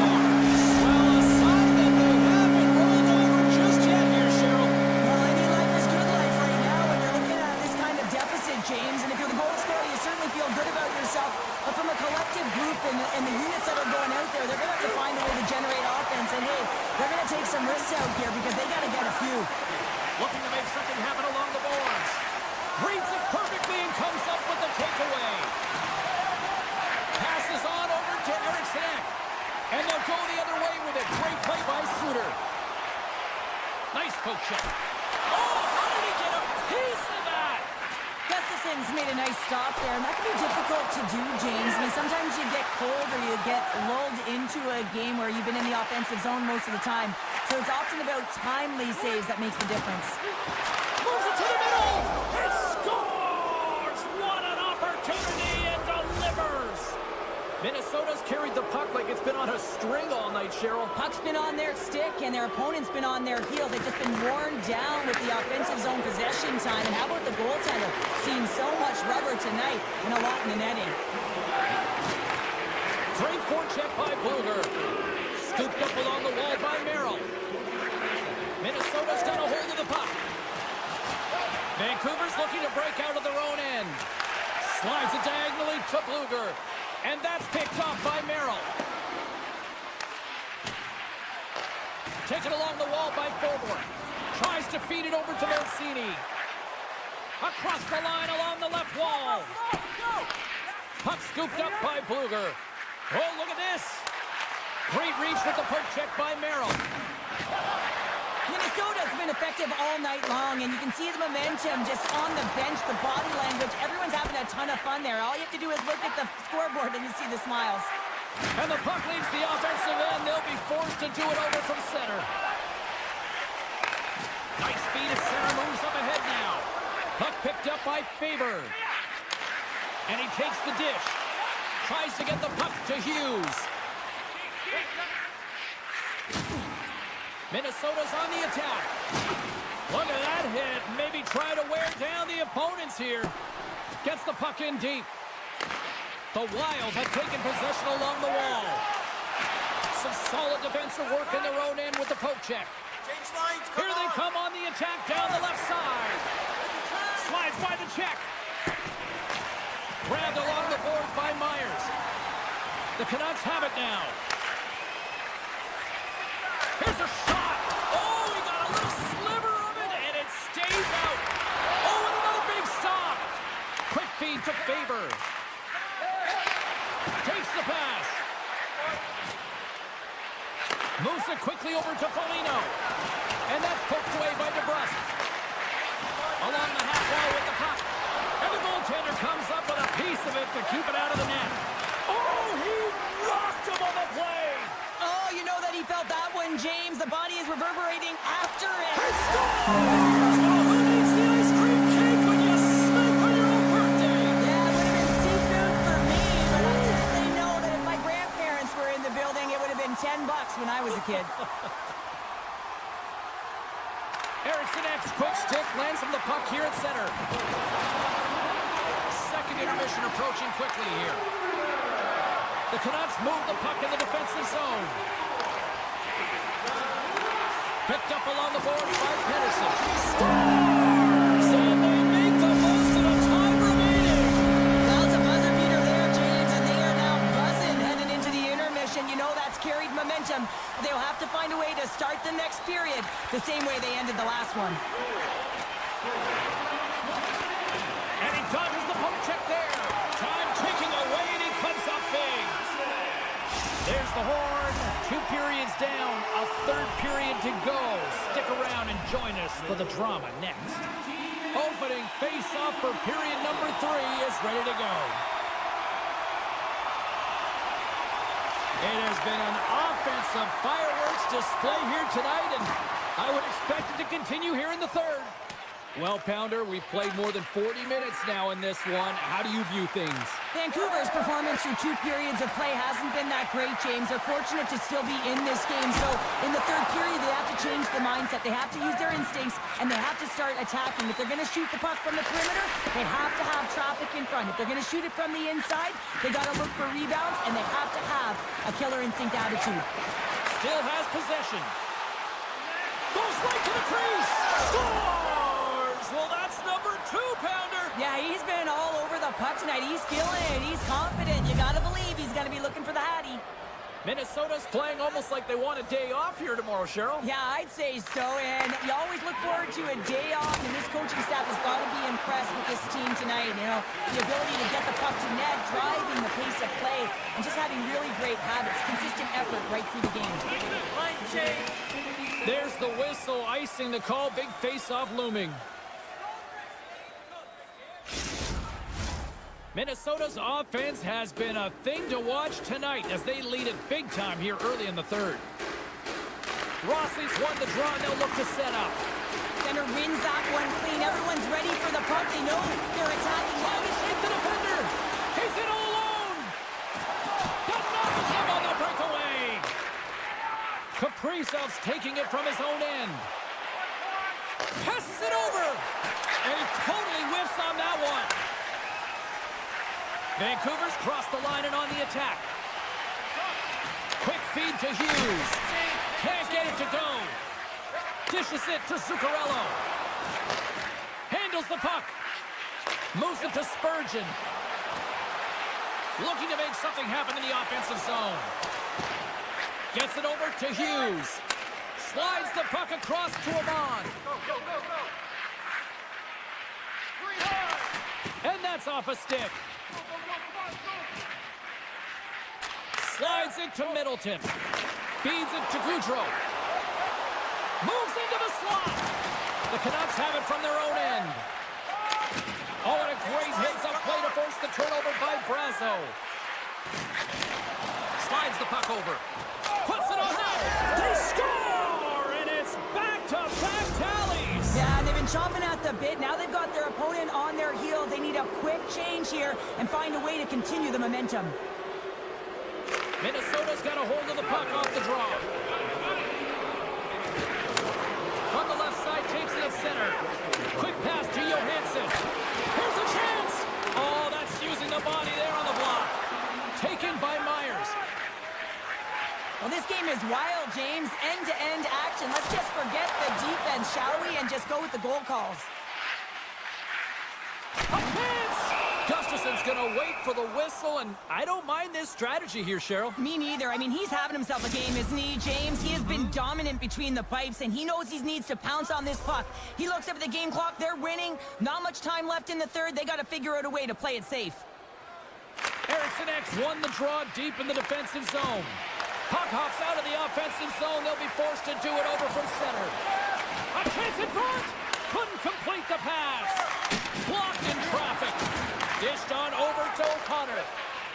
Well, a sign that they haven't rolled over just yet here, Cheryl. Well, I mean, life is good life right now when you're looking at this kind of deficit, James. And if you're the goal scorer, you certainly feel good about yourself. But from a collective group and the units that are going out there, they're going to have to find a way to generate offense. And, hey, they're going to take some risks out here because they got to get a few. Looking to make something happen along the boards. Reads it perfectly and comes up with the takeaway. Passes on over to Eriksson. And they'll go the other way with it. Great play by Suter. Nice poke check. Oh, how did he get a piece of that? Gustafson's made a nice stop there, and that can be difficult to do, James. I mean, sometimes you get cold or you get lulled into a game where you've been in the offensive zone most of the time. So it's often about timely saves that makes the difference. Moves it to the middle. He scores! What an opportunity, and delivers! Minnesota's carried the puck like it's been on a string all night, Cheryl. Puck's been on their stick, and their opponent's been on their heels. They've just been worn down with the offensive zone possession time. And how about the goaltender? Seeing so much rubber tonight and a lot in the netting. Great forecheck by Bluger. Scooped up along the wall by Merrill. Minnesota's got a hold of the puck. Vancouver's looking to break out of their own end. Slides it diagonally to Bluger. And that's picked off by Merrill. Taken along the wall by Forward. Tries to feed it over to Mancini. Across the line along the left wall. Puck scooped up by Bluger. Oh, look at this. Great reach with the poke check by Merrill. Minnesota's been effective all night long, and you can see the momentum just on the bench, the body language. Everyone's having a ton of fun there. All you have to do is look at the scoreboard and you see the smiles. And the puck leaves the offensive end. They'll be forced to do it over from center. Nice feed as center moves up ahead now. Puck picked up by Faber. And he takes the dish. Tries to get the puck to Hughes. Minnesota's on the attack. Look at that hit. Maybe try to wear down the opponents here. Gets the puck in deep. The Wild have taken possession along the wall. Some solid defensive work in their own end with the poke check. Here they come on the attack down the left side. Slides by the check. Grabbed along the boards by Myers. The Canucks have it now. Here's a shot. Oh, he got a little sliver of it, and it stays out. Oh, and another big stop. Quick feed to Faber. Takes the pass. Moves it quickly over to Foligno. And that's poked away by DeBrusque. Along the half wall with the puck. And the goaltender comes up with a piece of it to keep it out of the net. Oh, he rocked him on the play. Oh, you know that he felt that one, James. The body is reverberating after it. He scores! Oh, who needs the ice cream cake when you snake on your own birthday? Yeah, it would have been seafood for me, but I certainly know that if my grandparents were in the building, it would have been $10 when I was a kid. Eriksson X, quick stick, lands him the puck here at center. Second intermission approaching quickly here. The Canucks move the puck in the defensive zone. Picked up along the boards by Pedersen. Scores! And they make the most of the time remaining. Well, it's a buzzer beater there, James, and they are now buzzing heading into the intermission. You know that's carried momentum. They'll have to find a way to start the next period the same way they ended the last one. And he dodges the poke check there. Time ticking away, and he comes up big. There's the horn. 2 periods down. A third period to go. Stick around and join us for the drama next. Opening face-off for period number 3 is ready to go. It has been an offensive fireworks display here tonight, and I would expect it to continue here in the third. Well, Pounder, we've played more than 40 minutes now in this one. How do you view things? Vancouver's performance through 2 periods of play hasn't been that great, James. They're fortunate to still be in this game. So in the third period, they have to change the mindset. They have to use their instincts, and they have to start attacking. If they're going to shoot the puck from the perimeter, they have to have traffic in front. If they're going to shoot it from the inside, they got to look for rebounds, and they have to have a killer instinct attitude. Still has possession. Goes right to the crease. Scores! Well, that's number 2, Pounder. Yeah, he's been all over the puck tonight. He's feeling it. He's confident. You got to believe he's going to be looking for the Hattie. Minnesota's playing almost like they want a day off here tomorrow, Cheryl. Yeah, I'd say so, and you always look forward to a day off, and this coaching staff has got to be impressed with this team tonight. You know, the ability to get the puck to net, driving the pace of play, and just having really great habits, consistent effort right through the game. There's the whistle, icing the call, big face-off looming. Minnesota's offense has been a thing to watch tonight as they lead it big time here early in the third. Rossi's won the draw, and they'll look to set up. Center wins that one clean. Everyone's ready for the puck. They know they're attacking. Trying to shake the defender. He's in all alone. Got knocks him on the breakaway. Kaprizov's taking it from his own end. Passes it over. And he totally whiffs on that one. Vancouver's crossed the line and on the attack. Quick feed to Hughes. Can't get it to go. Dishes it to Zuccarello. Handles the puck. Moves it to Spurgeon. Looking to make something happen in the offensive zone. Gets it over to Hughes. Slides the puck across to Amon. And that's off a stick. Slides it to Middleton. Feeds it to Goudreau. Moves into the slot. The Canucks have it from their own end. Oh, and a great heads-up play to force the turnover by Brazo. Slides the puck over. Puts it on net. They score! And it's back-to-back tallies. Yeah, they've been chomping at the bit. Now they've got their opponent on their heels. They need a quick change here and find a way to continue the momentum. Minnesota's got a hold of the puck off the draw. From the left side, takes it at center. Quick pass to Johansson. Here's a chance! Oh, that's using the body there on the block. Taken by Myers. Well, this game is wild, James. End-to-end action. Let's just forget the defense, shall we? And just go with the goal calls. A chance! Gustafson's going to wait for the whistle, and I don't mind this strategy here, Cheryl. Me neither. I mean, he's having himself a game, isn't he, James? He has been dominant between the pipes, and he knows he needs to pounce on this puck. He looks up at the game clock. They're winning. Not much time left in the third. They got to figure out a way to play it safe. Eriksson X won the draw deep in the defensive zone. Puck hops out of the offensive zone. They'll be forced to do it over from center. A chance in front! Couldn't complete the pass. Blocked in traffic. Dished on over to O'Connor.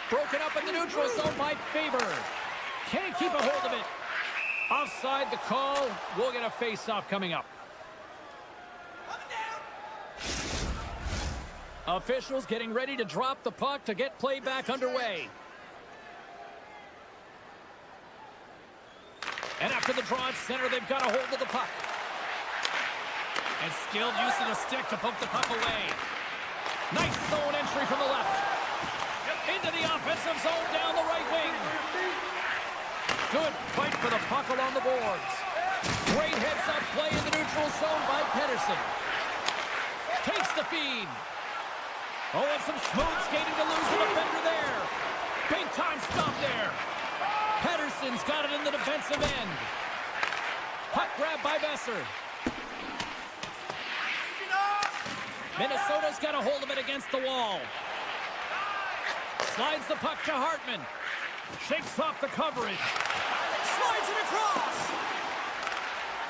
Broken up in the neutral zone by Faber. Can't keep a hold of it. Offside the call. We'll get a face-off coming up. Officials getting ready to drop the puck to get play back underway. And after the draw at center, they've got a hold of the puck. And skilled use of the stick to poke the puck away. Nice zone entry from the left. Into the offensive zone down the right wing. Good fight for the puck along the boards. Great heads-up play in the neutral zone by Pedersen. Takes the feed. Oh, and some smooth skating to lose the defender there. Big time stop there. Pedersen's got it in the defensive end. Puck grab by Besser. Minnesota's got a hold of it against the wall. Slides the puck to Hartman. Shakes off the coverage. Slides it across.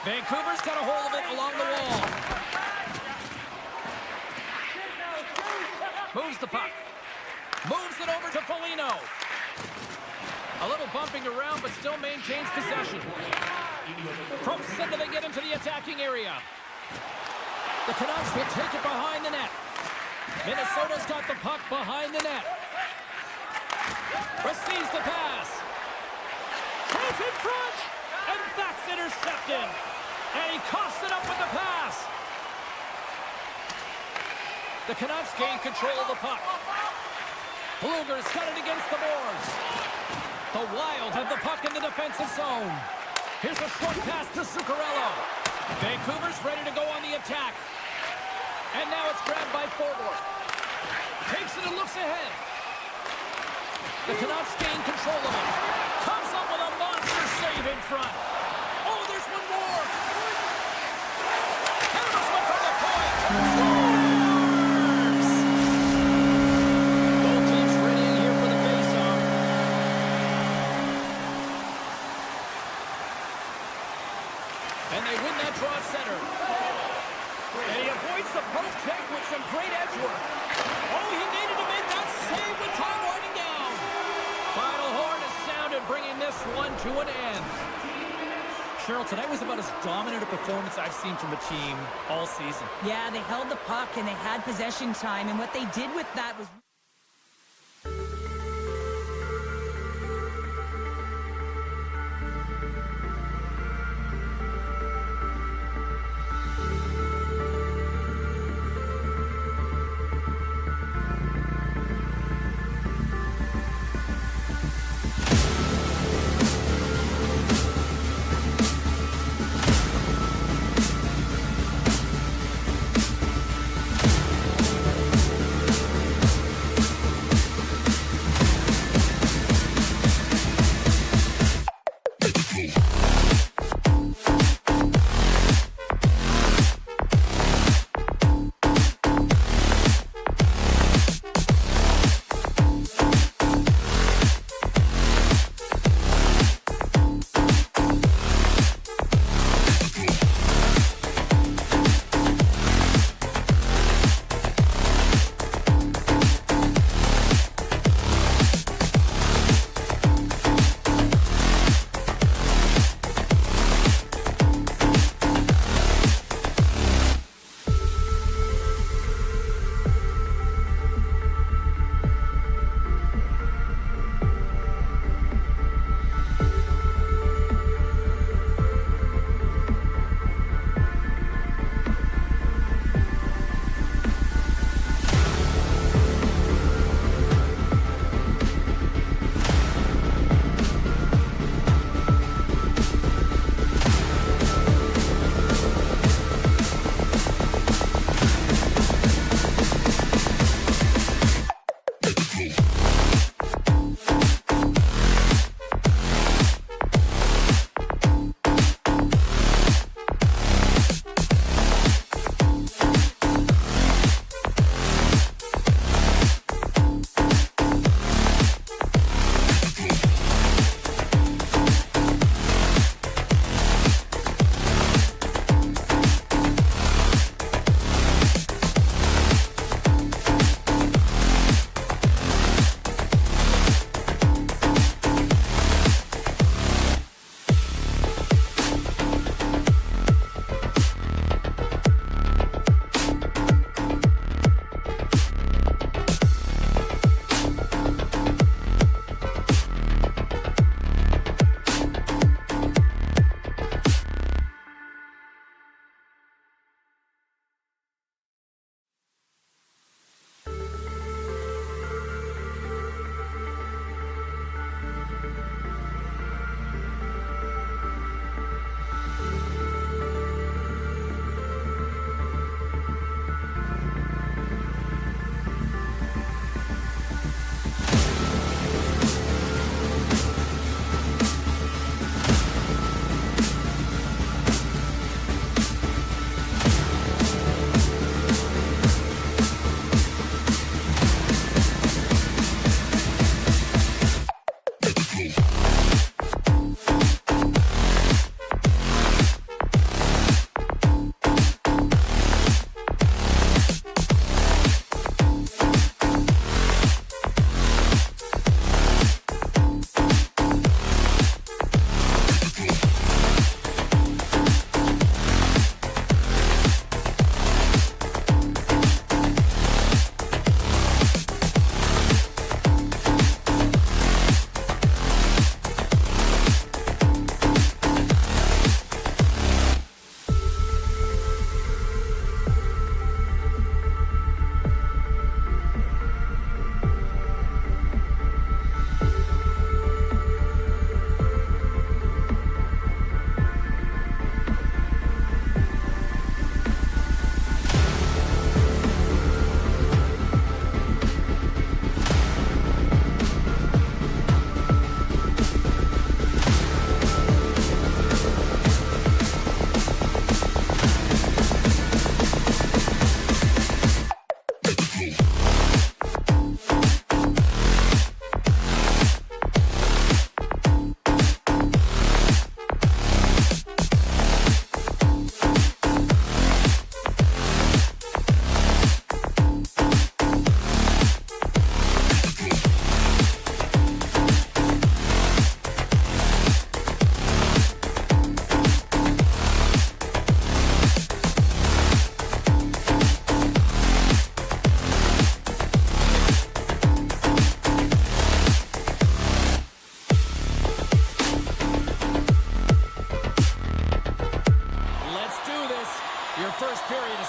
Vancouver's got a hold of it along the wall. Moves the puck. Moves it over to Foligno. A little bumping around, but still maintains possession. From center, they get into the attacking area. The Canucks will take it behind the net. Minnesota's got the puck behind the net. Receives the pass. Plays in front, and that's intercepted. And he coughs it up with the pass. The Canucks gain control of the puck. Blueger's got it against the boards. The Wild have the puck in the defensive zone. Here's a short pass to Zuccarello. Vancouver's ready to go on the attack. And now it's grabbed by Forward. Takes it and looks ahead. The Canucks gain control of it. Comes up with a monster save in front. Oh, there's one more. Canucks went from the point. Scores! Both teams ready here for the face-off. And they win that draw at center. And he avoids the post check with some great edge work. Oh, he needed to make that save with time winding down. Final horn is sounded, bringing this one to an end. Cheryl, tonight was about as dominant a performance I've seen from a team all season. Yeah, they held the puck and they had possession time, and what they did with that was...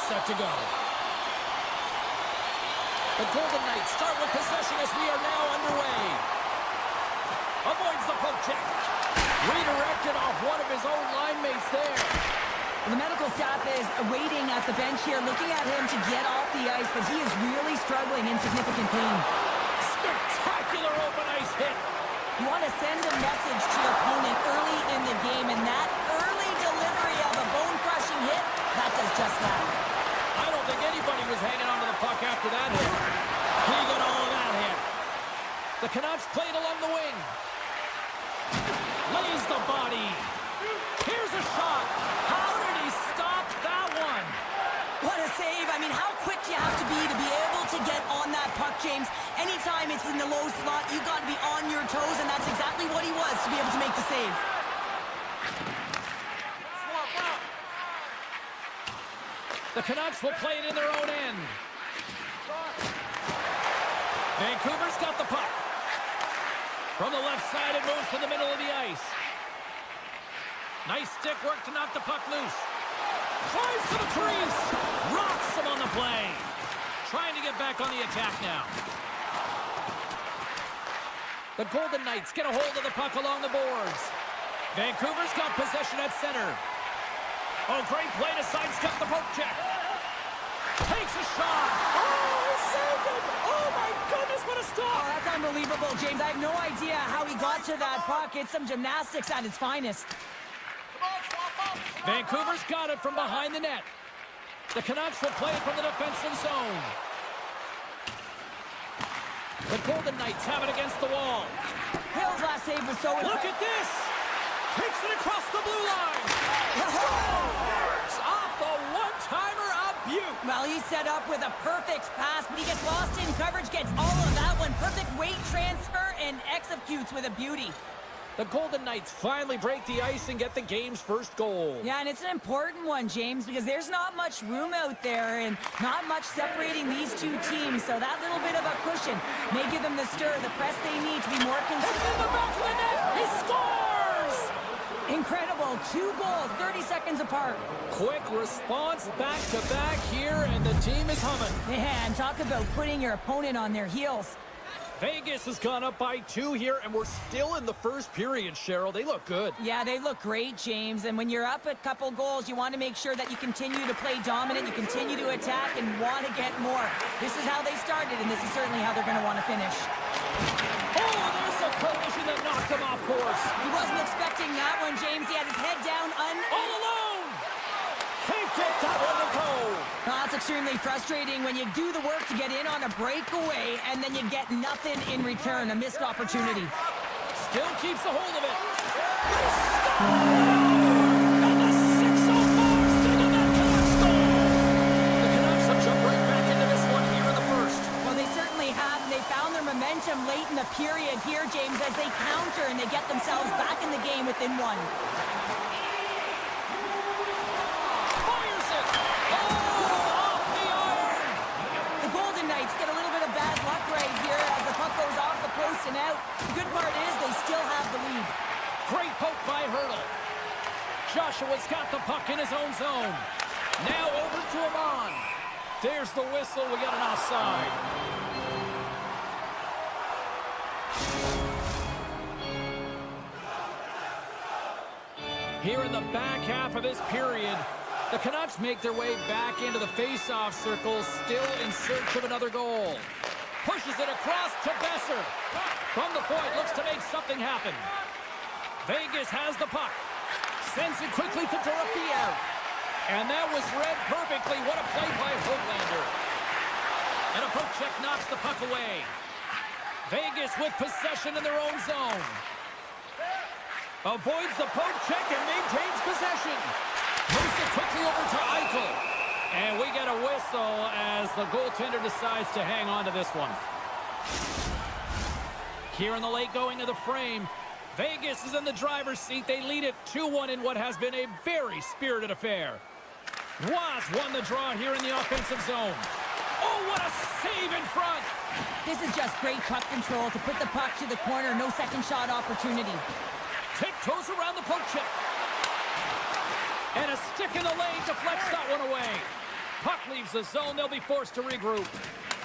set to go. The Golden Knights start with possession as we are now underway. Avoids the poke check. Redirected off one of his own line mates there. The medical staff is waiting at the bench here, looking at him to get off the ice, but he is really struggling in significant pain. Spectacular open ice hit. You want to send a message to your opponent early in the game, and that early delivery of a bone-crushing hit, that does just that. I don't think anybody was hanging onto the puck after that hit. He got all of that hit. The Canucks played along the wing. Lays the body. Here's a shot. How did he stop that one? What a save. I mean, how quick you have to be able to get on that puck, James. Anytime it's in the low slot, you've got to be on your toes, and that's exactly what he was to be able to make the save. The Canucks will play it in their own end. Vancouver's got the puck. From the left side, it moves to the middle of the ice. Nice stick work to knock the puck loose. Drives to the crease. Rocks him on the play. Trying to get back on the attack now. The Golden Knights get a hold of the puck along the boards. Vancouver's got possession at center. Oh, great play to sidestep the poke check. Takes a shot. Oh, he saved it. Oh, my goodness, what a stop. Oh, that's unbelievable, James. I have no idea how he got to that puck. It's some gymnastics at its finest. Vancouver's got it from behind the net. The Canucks will play it from the defensive zone. The Golden Knights have it against the wall. Hill's last save was so Look at this! Takes it across the blue line. Scores off the one-timer of Butte. Well, he's set up with a perfect pass, but he gets lost in coverage, gets all of that one. Perfect weight transfer and executes with a beauty. The Golden Knights finally break the ice and get the game's first goal. Yeah, and it's an important one, James, because there's not much room out there and not much separating these two teams. So that little bit of a cushion may give them the stir, the press they need to be more consistent. It's in the back of the net. He scores! Incredible. 2 goals, 30 seconds apart. Quick response back-to-back here, and the team is humming. Man, talk about putting your opponent on their heels. Vegas has gone up by 2 here, and we're still in the first period, Cheryl. They look good. Yeah, they look great, James. And when you're up a couple goals, you want to make sure that you continue to play dominant, you continue to attack, and want to get more. This is how they started, and this is certainly how they're going to want to finish. Oh, there's a collision that knocked him off course. He wasn't expecting that one, James. He had his head down. All alone! Can't get that one to go. Oh, that's extremely frustrating when you do the work to get in on a breakaway and then you get nothing in return, a missed opportunity. Still keeps a hold of it. And the 6:04 still in that Canucks goal. The Canucks have jumped right back into this one here in the first. Well, they certainly have. They found their momentum late in the period here, James, as they counter and they get themselves back in the game within one. Get a little bit of bad luck right here as the puck goes off the post and out. The good part is they still have the lead. Great poke by Hurdle. Joshua's got the puck in his own zone. Now over to Amon. There's the whistle. We got an offside. Here in the back half of this period, the Canucks make their way back into the face-off circle, still in search of another goal. Pushes it across to Besser. From the point, looks to make something happen. Vegas has the puck. Sends it quickly to Dorofeev. And that was read perfectly. What a play by Höglander. And a poke check knocks the puck away. Vegas with possession in their own zone. Avoids the poke check and maintains possession. Moves it quickly over to Eichel. And we get a whistle as the goaltender decides to hang on to this one. Here in the late going of the frame, Vegas is in the driver's seat. They lead it 2-1 in what has been a very spirited affair. Ross won the draw here in the offensive zone. Oh, what a save in front! This is just great puck control to put the puck to the corner. No second shot opportunity. Tiptoes around the poke check. And a stick in the lane deflects that one away. puck leaves the zone, they'll be forced to regroup.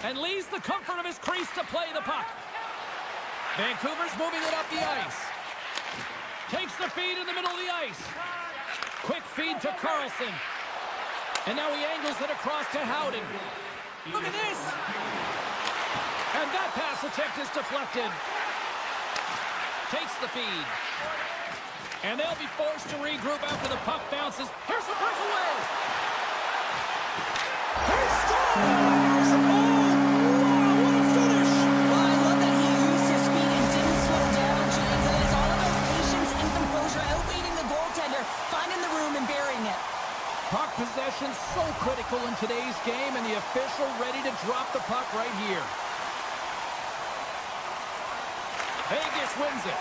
And leaves the comfort of his crease to play the puck. Vancouver's moving it up the ice. Takes the feed in the middle of the ice. Quick feed to Carlson. And now he angles it across to Howden. Look at this! And that pass attempt is deflected. Takes the feed. And they'll be forced to regroup after the puck bounces. Here's the breakaway! He scores! Oh, wow, what a finish! Well, I love that he used his speed and didn't slow down, James. And it's all about patience and composure, outweighing the goaltender, finding the room and burying it. Puck possession so critical in today's game, and the official ready to drop the puck right here. Vegas wins it.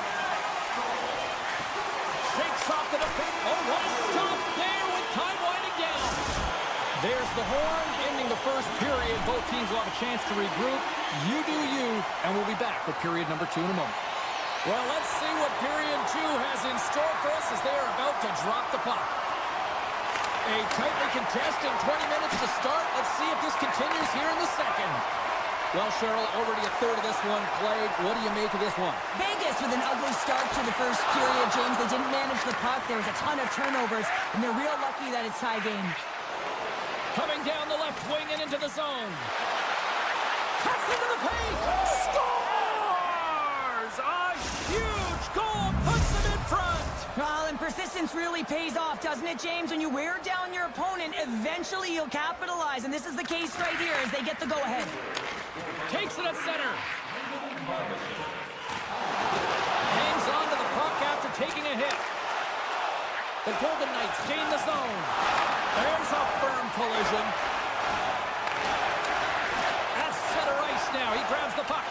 Shakes off the defense. Oh, what a stop there with time winding down. There's the horn, ending the first period. Both teams will have a chance to regroup. You do you, and we'll be back with period number 2 in a moment. Well, let's see what period 2 has in store for us as they are about to drop the puck. A tightly contested 20 minutes to start. Let's see if this continues here in the second. Well, Cheryl, already a third of this one played. What do you make of this one? Vegas with an ugly start to the first period, James. They didn't manage the puck. There was a ton of turnovers, and they're real lucky that it's tie game. Coming down the left wing and into the zone. Cuts into the paint. Scores! A huge goal puts them in front. Well, and persistence really pays off, doesn't it, James? When you wear down your opponent, eventually you'll capitalize. And this is the case right here as they get the go-ahead. Takes it at center. Hangs on to the puck after taking a hit. The Golden Knights gain the zone. There's a firm collision. At center ice now. He grabs the puck.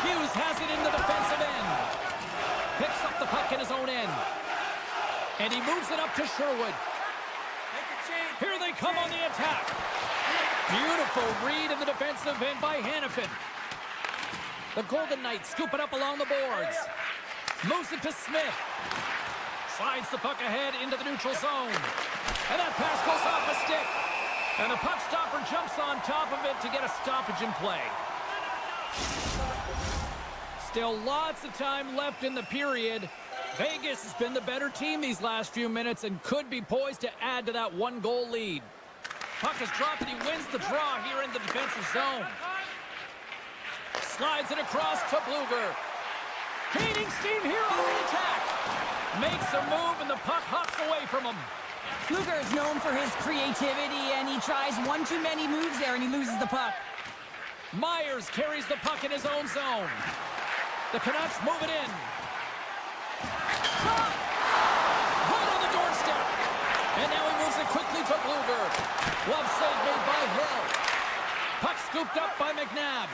Hughes has it in the defensive end. Picks up the puck in his own end. And he moves it up to Sherwood. Here they come on the attack. Beautiful read in the defensive end by Hannafin. The Golden Knights scoop it up along the boards. Moves it to Smith. Slides the puck ahead into the neutral zone. And that pass goes off a stick. And the puck stopper jumps on top of it to get a stoppage in play. Still lots of time left in the period. Vegas has been the better team these last few minutes and could be poised to add to that 1-goal lead. Puck is dropped and he wins the draw here in the defensive zone. Slides it across to Bluger. Gaining steam here on the attack. Makes a move and the puck hops away from him. Bluger is known for his creativity, and he tries one too many moves there and he loses the puck. Myers carries the puck in his own zone. The Canucks move it in. Shot! Right on the doorstep. And now he moves it quickly to Bluger. Glove save made by Hill. Puck scooped up by McNabb.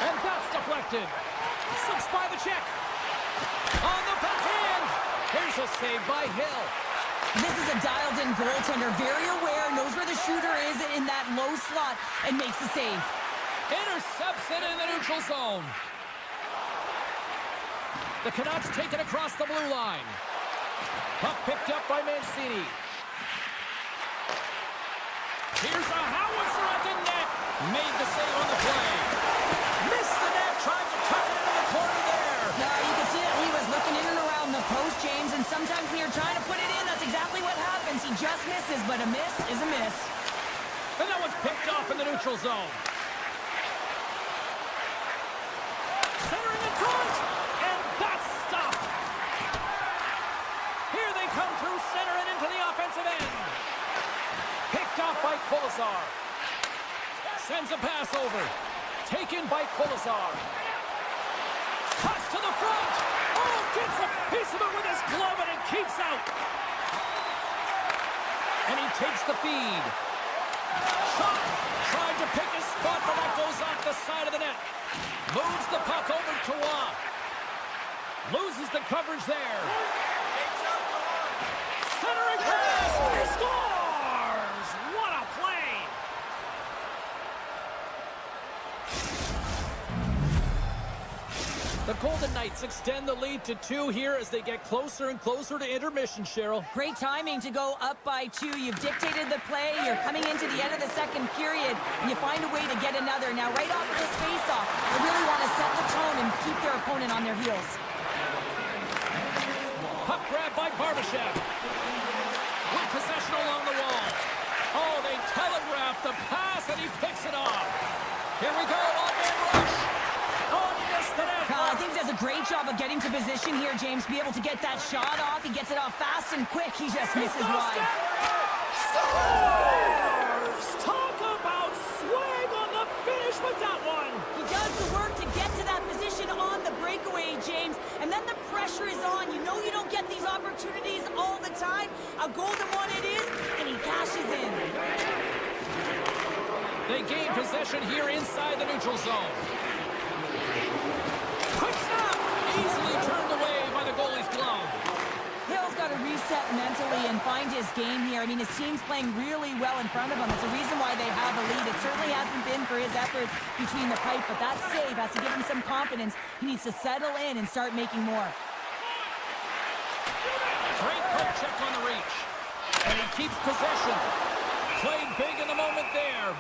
And that's deflected. Slips by the check. On the backhand. Here's a save by Hill. This is a dialed-in goaltender, very aware, knows where the shooter is in that low slot, and makes the save. Intercepts it in the neutral zone. The Canucks take it across the blue line. Puck picked up by Mancini. Here's a howitzer at the net. Made the save on the play. Missed the net, tried to tuck it into the corner there. Now you can see that he was looking in and around the post, James, and sometimes when you're trying to put it in, that's exactly what happens. He just misses, but a miss is a miss. And that one's picked off in the neutral zone. Centering in front, and that's stopped. Here they come through center and into the offensive end. Picked off by Kolesar. Sends a pass over. Taken by Kolesar. Cuts to the front. Oh, gets a piece of it with his glove and it keeps out. And he takes the feed. Shot. Tried to pick his spot, but that goes off the side of the net. Moves the puck over to Waugh. Loses the coverage there. Centering pass. He scores! What a play! The Golden Golden Knights extend the lead to 2 here as they get closer and closer to intermission, Cheryl. Great timing to go up by 2. You've dictated the play. You're coming into the end of the second period, and you find a way to get another. Now, right off of this face-off, they really want to set the tone and keep their opponent on their heels. Puck grab by Barbashev. With possession along the wall. Oh, they telegraph the pass, and he picks it off. Here we go, on-man rush. Oh, he missed the net. I think he does a great job of getting to position here, James. Be able to get that shot off. He gets it off fast and quick. He just misses wide. Scores! Talk about swag on the finish with that one. He does the work to get to that position on the breakaway, James. And then the pressure is on. You know you don't get these opportunities all the time. A golden one it is, and he cashes in. They gain possession here inside the neutral zone. Quick snap! Easily turned away by the goalie's glove. Hill's got to reset mentally and find his game here. I mean, his team's playing really well in front of him. It's a reason why they have a lead. It certainly hasn't been for his efforts between the pipe, but that save has to give him some confidence. He needs to settle in and start making more. Great poke check on the reach. And he keeps possession. Played big in the moment there.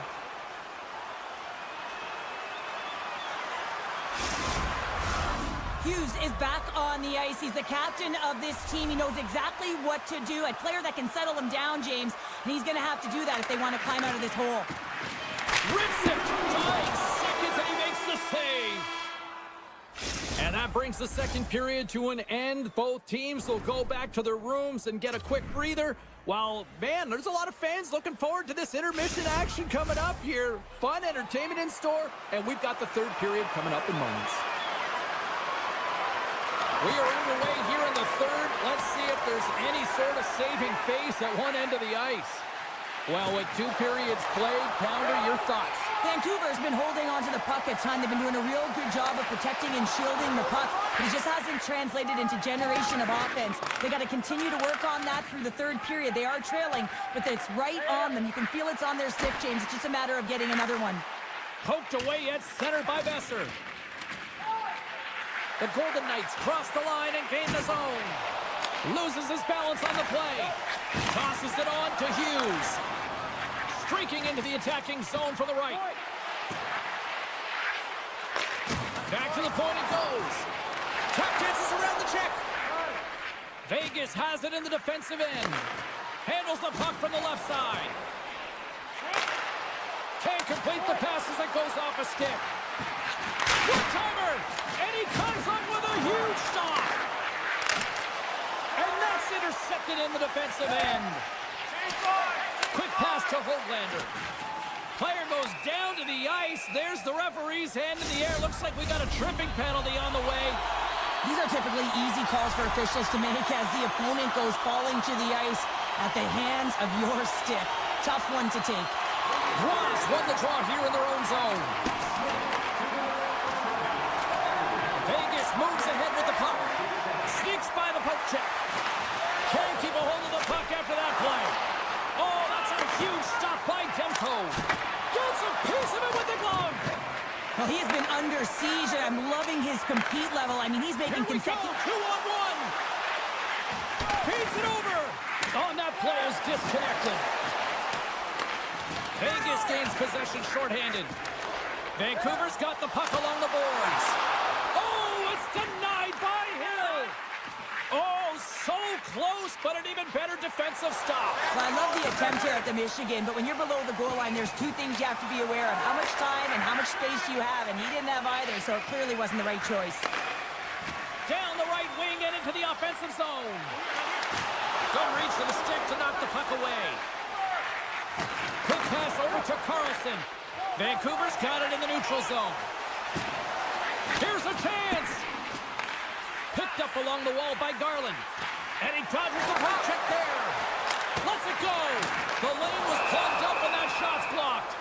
Hughes is back on the ice. He's the captain of this team. He knows exactly what to do. A player that can settle him down, James. And he's going to have to do that if they want to climb out of this hole. Rips it. 9 seconds and he makes the save. And that brings the second period to an end. Both teams will go back to their rooms and get a quick breather. While, man, there's a lot of fans looking forward to this intermission action coming up here. Fun entertainment in store. And we've got the third period coming up in moments. We are underway here in the third. Let's see if there's any sort of saving face at one end of the ice. Well, with 2 periods played, Pounder, your thoughts? Vancouver's been holding on to the puck a ton. They've been doing a real good job of protecting and shielding the puck, but it just hasn't translated into generation of offense. They got to continue to work on that through the third period. They are trailing, but it's right on them. You can feel it's on their stick, James. It's just a matter of getting another one. Poked away at center by Besser. The Golden Knights cross the line and gain the zone. Loses his balance on the play. Tosses it on to Hughes. Streaking into the attacking zone for the right. Back to the point it goes. Tap dances around the check. Vegas has it in the defensive end. Handles the puck from the left side. Can't complete the pass as it goes off a stick. One-timer! And he comes up with a huge stop! And that's intercepted in the defensive end. Quick pass to Hoaglander. Player goes down to the ice. There's the referee's hand in the air. Looks like we got a tripping penalty on the way. These are typically easy calls for officials to make as the opponent goes falling to the ice at the hands of your stick. Tough one to take. Ross won the draw here in their own zone. Vegas moves ahead with the puck. Sneaks by the poke check. Can't keep a hold of the puck after that play. Oh, that's a huge stop by Demko. Gets a piece of it with the glove. Well, he has been under siege, and I'm loving his compete level. I mean, he's making consecutive... 2-on-1. Feeds it over. On that play is disconnected. Vegas gains possession shorthanded. Vancouver's got the puck along the boards. Oh, it's denied by Hill. Oh, so close, but an even better defensive stop. Well, I love the attempt here at the Michigan, but when you're below the goal line, there's 2 things you have to be aware of. How much time and how much space you have, and he didn't have either, so it clearly wasn't the right choice. Down the right wing and into the offensive zone. Good reach for the stick to knock the puck away. Quick pass over to Carlson. Vancouver's got it in the neutral zone. Here's a chance. Picked up along the wall by Garland. And he dodges the poke check there. Lets it go. The lane was plugged up and that shot's blocked.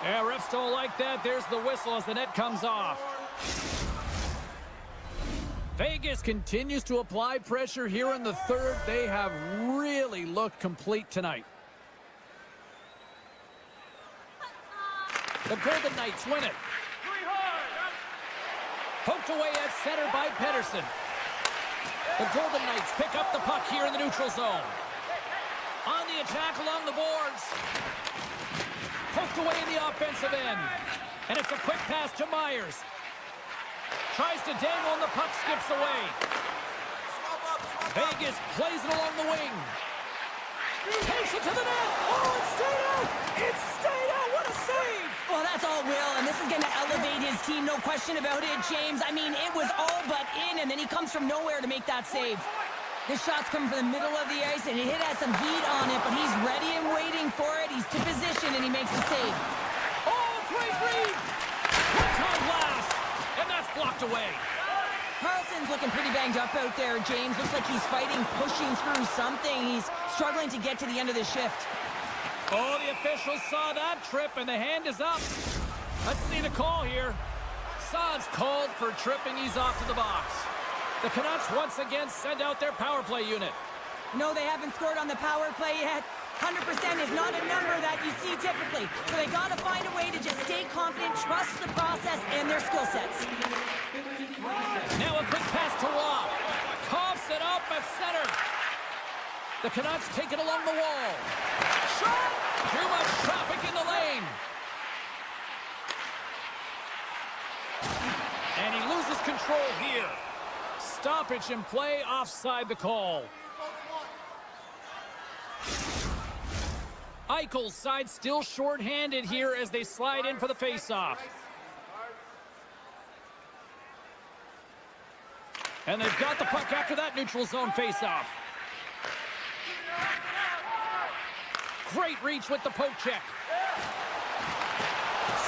Yeah, refs don't like that. There's the whistle as the net comes off. Vegas continues to apply pressure here in the third. They have really looked complete tonight. The Golden Knights win it. Poked away at center by Pedersen. The Golden Knights pick up the puck here in the neutral zone. On the attack along the boards. Poked away in the offensive end. And it's a quick pass to Myers. Tries to dangle and the puck skips away. Vegas plays it along the wing. Takes it to the net. Oh, it stayed out. It stayed out. What a save. Well, that's all Will, and this is going to elevate his team, no question about it, James. I mean, it was all but in, and then he comes from nowhere to make that save. This shot's coming from the middle of the ice, and it has some heat on it, but he's ready and waiting for it. He's to position, and he makes the save. Oh, great read. One-time blast, and that's blocked away. Carlson's looking pretty banged up out there, James. Looks like he's fighting, pushing through something. He's struggling to get to the end of the shift. Oh, the officials saw that trip, and the hand is up. Let's see the call here. Saad's called for tripping. He's off to the box. The Canucks once again send out their power play unit. No, they haven't scored on the power play yet. 100% is not a number that you see typically. So they got to find a way to just stay confident, trust the process and their skill sets. Now a quick pass to Rob. Coughs it up at center. The Canucks take it along the wall. Shot! Too much traffic in the lane. And he loses control here. Stoppage in play, offside the call. Eichel's side still short-handed here as they slide in for the face-off. And they've got the puck after that neutral zone face-off. Great reach with the poke check.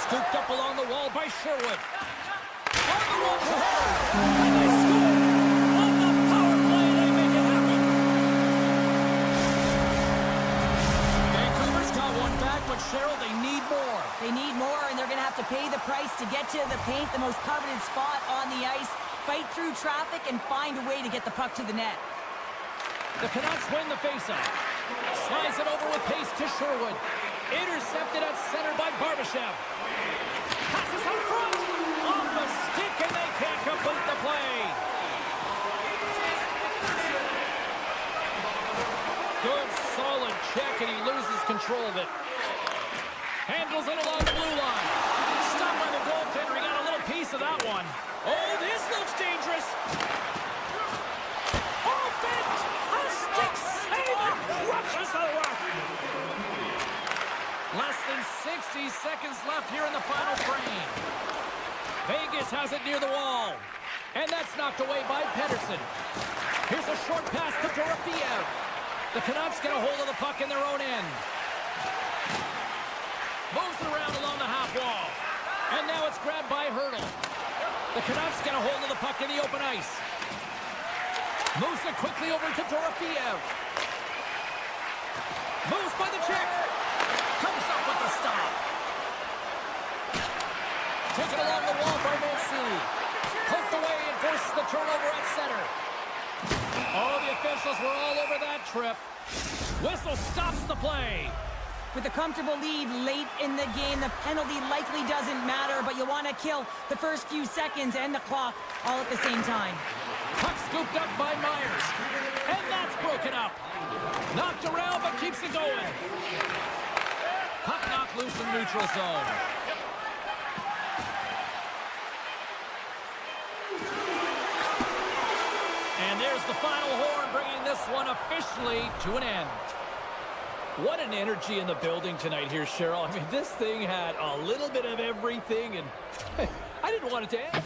Scooped up along the wall by Sherwood. On the run for her. And they score. On the power play, they make it happen. Vancouver's got one back, but Cheryl, they need more. They need more, and they're going to have to pay the price to get to the paint, the most coveted spot on the ice, fight through traffic, and find a way to get the puck to the net. The Canucks win the faceoff. Slides it over with pace to Sherwood. Intercepted at center by Barbashev. Passes out front. Off the stick, and they can't complete the play. Good, solid check, and he loses control of it. Handles it along the blue line. Stopped by the goaltender. He got a little piece of that one. Oh, this looks dangerous. Off it! A stick save! Rushes the rock. Less than 60 seconds left here in the final frame. Vegas has it near the wall. And that's knocked away by Pedersen. Here's a short pass to Dorofeev. The Canucks get a hold of the puck in their own end. Moves it around along the half wall. And now it's grabbed by Hurdle. The Canucks get a hold of the puck in the open ice. Moves it quickly over to Dorofeev. Moves by the check. Comes up with the stop. Taken along the wall by Mancini. Poked away and forces the turnover at center. Oh, the officials were all over that trip. Whistle stops the play. With a comfortable lead late in the game, the penalty likely doesn't matter, but you want to kill the first few seconds and the clock all at the same time. Puck scooped up by Myers. And that's broken up. Knocked around, but keeps it going. Puck knocked loose in neutral zone. And there's the final horn, bringing this one officially to an end. What an energy in the building tonight here, Cheryl. I mean, this thing had a little bit of everything, and I didn't want it to end.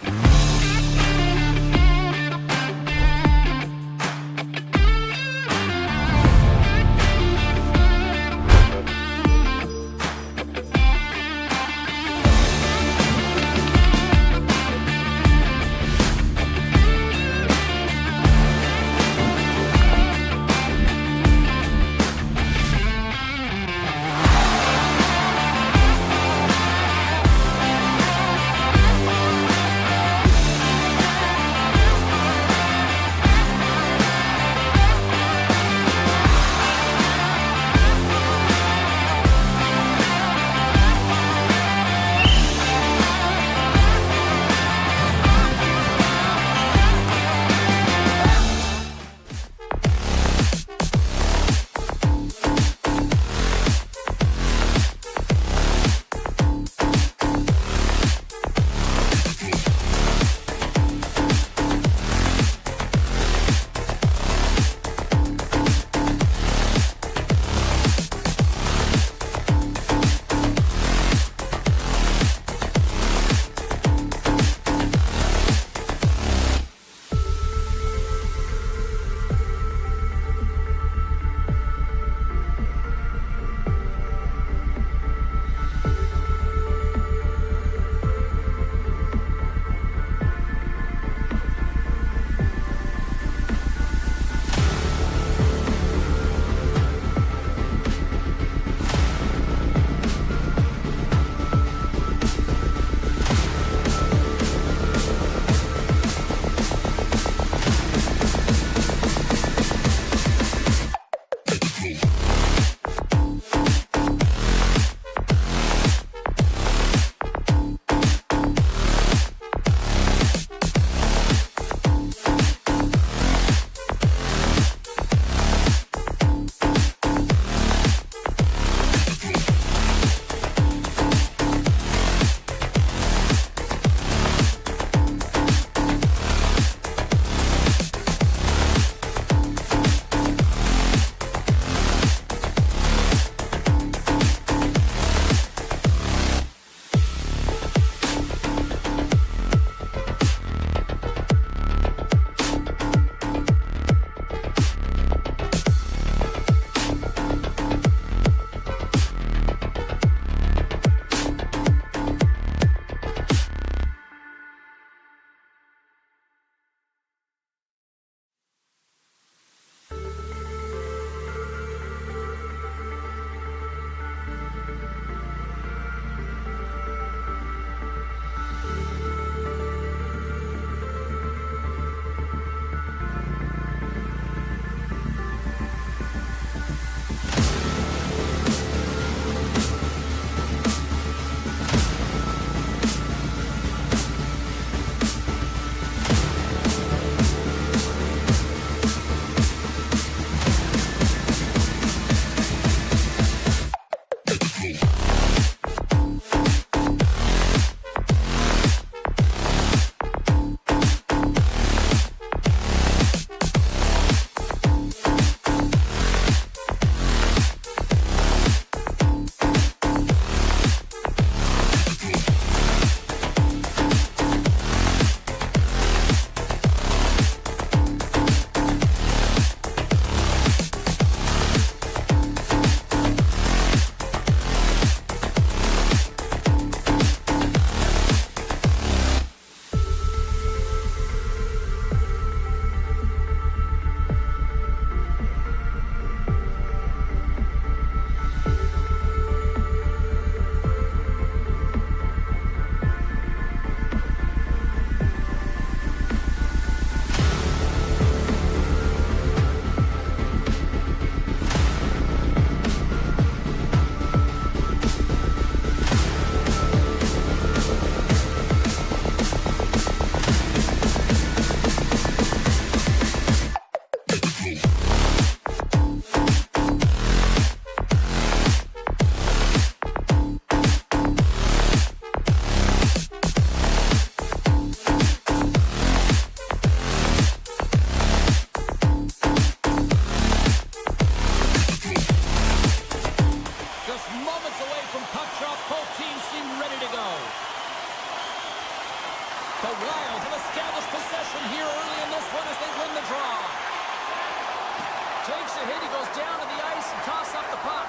Takes a hit. He goes down to the ice and tosses up the puck.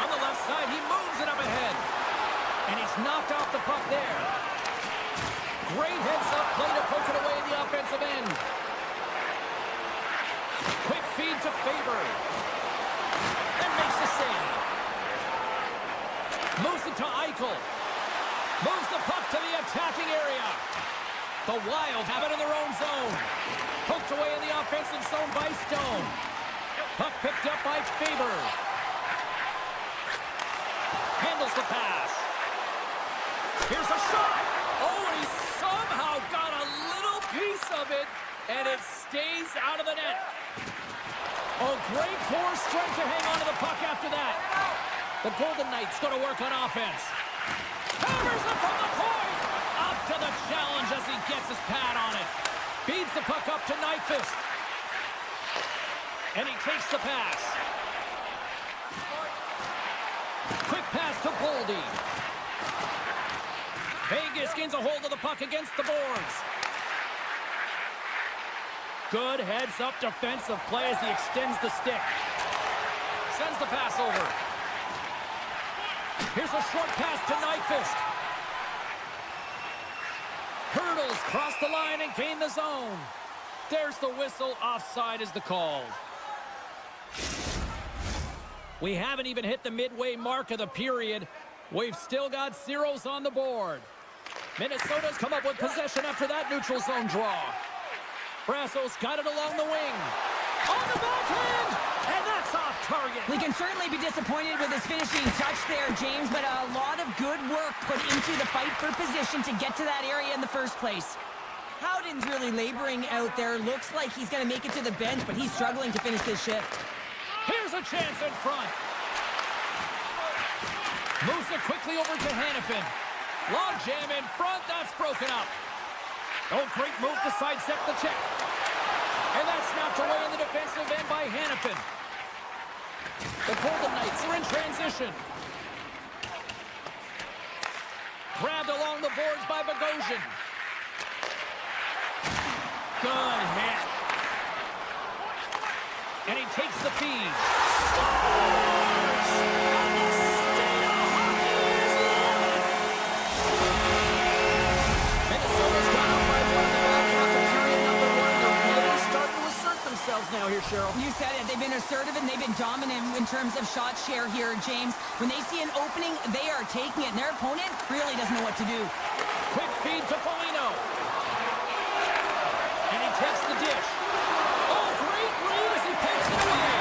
On the left side, he moves it up ahead. And he's knocked off the puck there. Great heads-up play to poke it away in the offensive end. Quick feed to Faber. And makes the save. Moves it to Eichel. Moves the puck to the attacking area. The Wild have it in their own zone. Poked away in the offensive zone by Stone. Puck picked up by Faber. Handles the pass. Here's a shot. Oh, and he somehow got a little piece of it, and it stays out of the net. Oh, great core strength to hang on to the puck after that. The Golden Knights going to work on offense. Hammers it from the point. Up to the challenge as he gets his pad on it. Feeds the puck up to Nyquist. And he takes the pass. Quick pass to Boldy. Vegas gains a hold of the puck against the boards. Good heads-up defensive play as he extends the stick. Sends the pass over. Here's a short pass to Nyquist. Hurdles cross the line and gain the zone. There's the whistle. Offside is the call. We haven't even hit the midway mark of the period. We've still got zeros on the board. Minnesota's come up with possession after that neutral zone draw. Brasso's got it along the wing. On the backhand! And that's off target. We can certainly be disappointed with his finishing touch there, James, but a lot of good work put into the fight for position to get to that area in the first place. Howden's really laboring out there. Looks like he's going to make it to the bench, but he's struggling to finish this shift. Here's a chance in front. Moves it quickly over to Hanifin. Long jam in front. That's broken up. Oh, great move to sidestep the check. And that's knocked away in the defensive end by Hanifin. The Golden Knights are in transition. Grabbed along the boards by Bogosian. Good hit. And he takes the feed. Scores! And the state of hockey is living! Minnesota's gone up by one in the back half of period number one. They're really starting to assert themselves now here, Cheryl. You said it. They've been assertive and they've been dominant in terms of shot share here, James. When they see an opening, they are taking it, and their opponent really doesn't know what to do. Quick feed to Foligno. And he takes the dish. Oh, great read as he picks it away.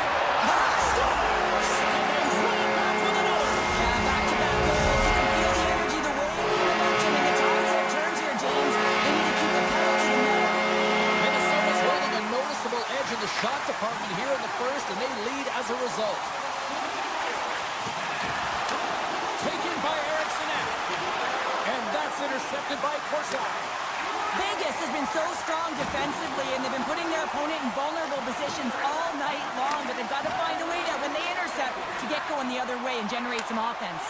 Scores! And they run back with another. Yeah, back-to-back goals. You can feel the energy, the way, the momentum, and the tides have turned here, James. They need to keep the pedal to the metal. Minnesota's holding a noticeable edge in the shot department here in the first, and they lead as a result. Taken by Eriksson. And that's intercepted by Korsak. Vegas has been so strong defensively, and they've been putting their opponent in vulnerable positions all night long, but they've got to find a way to, when they intercept, to get going the other way and generate some offense.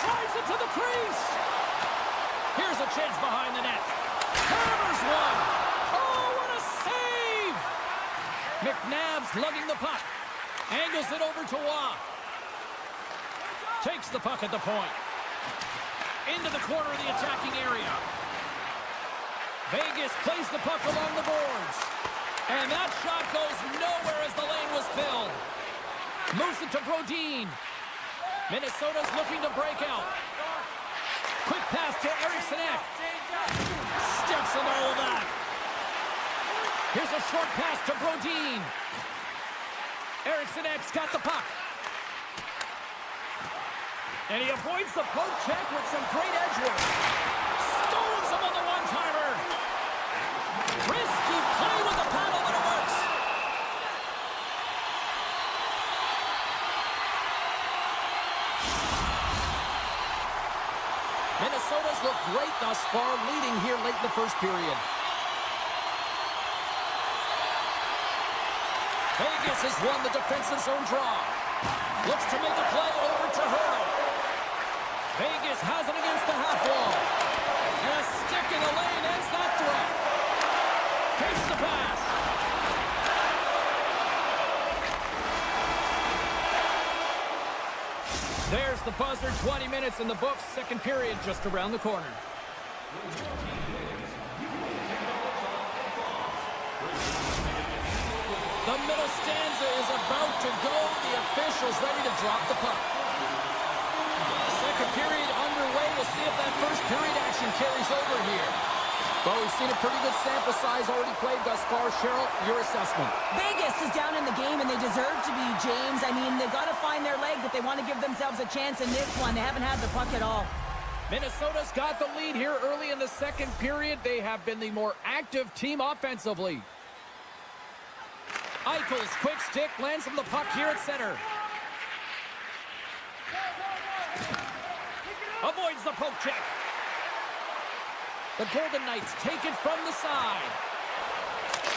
Drives it to the crease. Here's a chance behind the net. Hammers one. Oh, what a save! McNabb's lugging the puck. Angles it over to Waugh. Takes the puck at the point. Into the corner of the attacking area. Vegas plays the puck along the boards. And that shot goes nowhere as the lane was filled. Moves it to Brodin. Minnesota's looking to break out. Quick pass to Eriksson. Steps in all of that. Here's a short pass to Brodin. Eriksson got the puck. And he avoids the poke check with some great edge work. Stones him on the one-timer. Risky play with the paddle, but it works. Minnesota's looked great thus far, leading here late in the first period. Vegas has won the defensive zone draw. Looks to make a play over to Hurdle. Vegas has it against the half wall. And a stick in the lane ends that threat. Takes the pass. There's the buzzer. 20 minutes in the books. Second period just around the corner. The middle stanza is about to go. The official's ready to drop the puck. Second period underway. We'll see if that first period action carries over here. Well, we've seen a pretty good sample size already played thus far. Cheryl, your assessment. Vegas is down in the game, and they deserve to be, James. I mean, they've got to find their legs if they want to give themselves a chance in this one. They haven't had the puck at all. Minnesota's got the lead here early in the second period. They have been the more active team offensively. Eichel's quick stick lands him the puck here at center. Avoids the poke check. The Golden Knights take it from the side.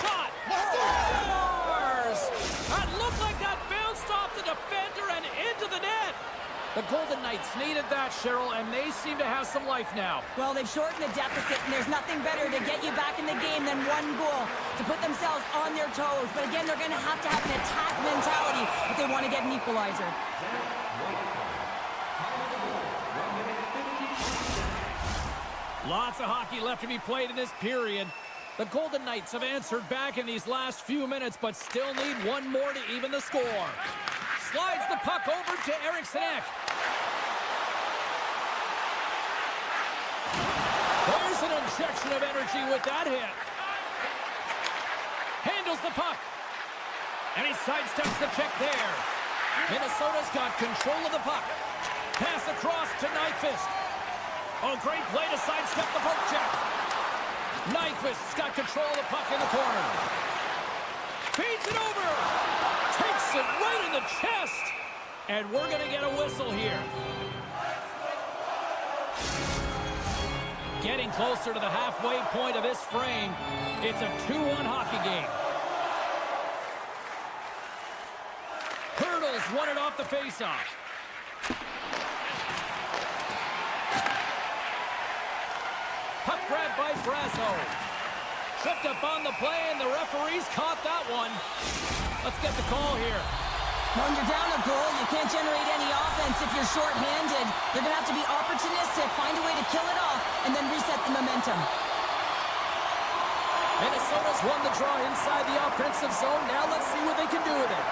Shot! Scores! That looked like that bounced off the defender and into the net. The Golden Knights needed that, Cheryl, and they seem to have some life now. Well, they've shortened the deficit, and there's nothing better to get you back in the game than one goal to put themselves on their toes. But again, they're going to have an attack mentality if they want to get an equalizer. Lots of hockey left to be played in this period. The Golden Knights have answered back in these last few minutes, but still need one more to even the score. Slides the puck over to Eriksson. There's an injection of energy with that hit. Handles the puck. And he sidesteps the check there. Minnesota's got control of the puck. Pass across to Nyquist. Oh, great play to sidestep the poke check. Nyquist's got control of the puck in the corner. Feeds it over. Takes it right in the chest. And we're going to get a whistle here. Getting closer to the halfway point of this frame. It's a 2-1 hockey game. Hurdles won it off the faceoff. Puck grab by Brasso. Tripped up on the play, and the referees caught that one. Let's get the call here. When you're down a goal, you can't generate any offense if you're short-handed. They're going to have to be opportunistic, find a way to kill it off, and then reset the momentum. Minnesota's won the draw inside the offensive zone. Now let's see what they can do with it.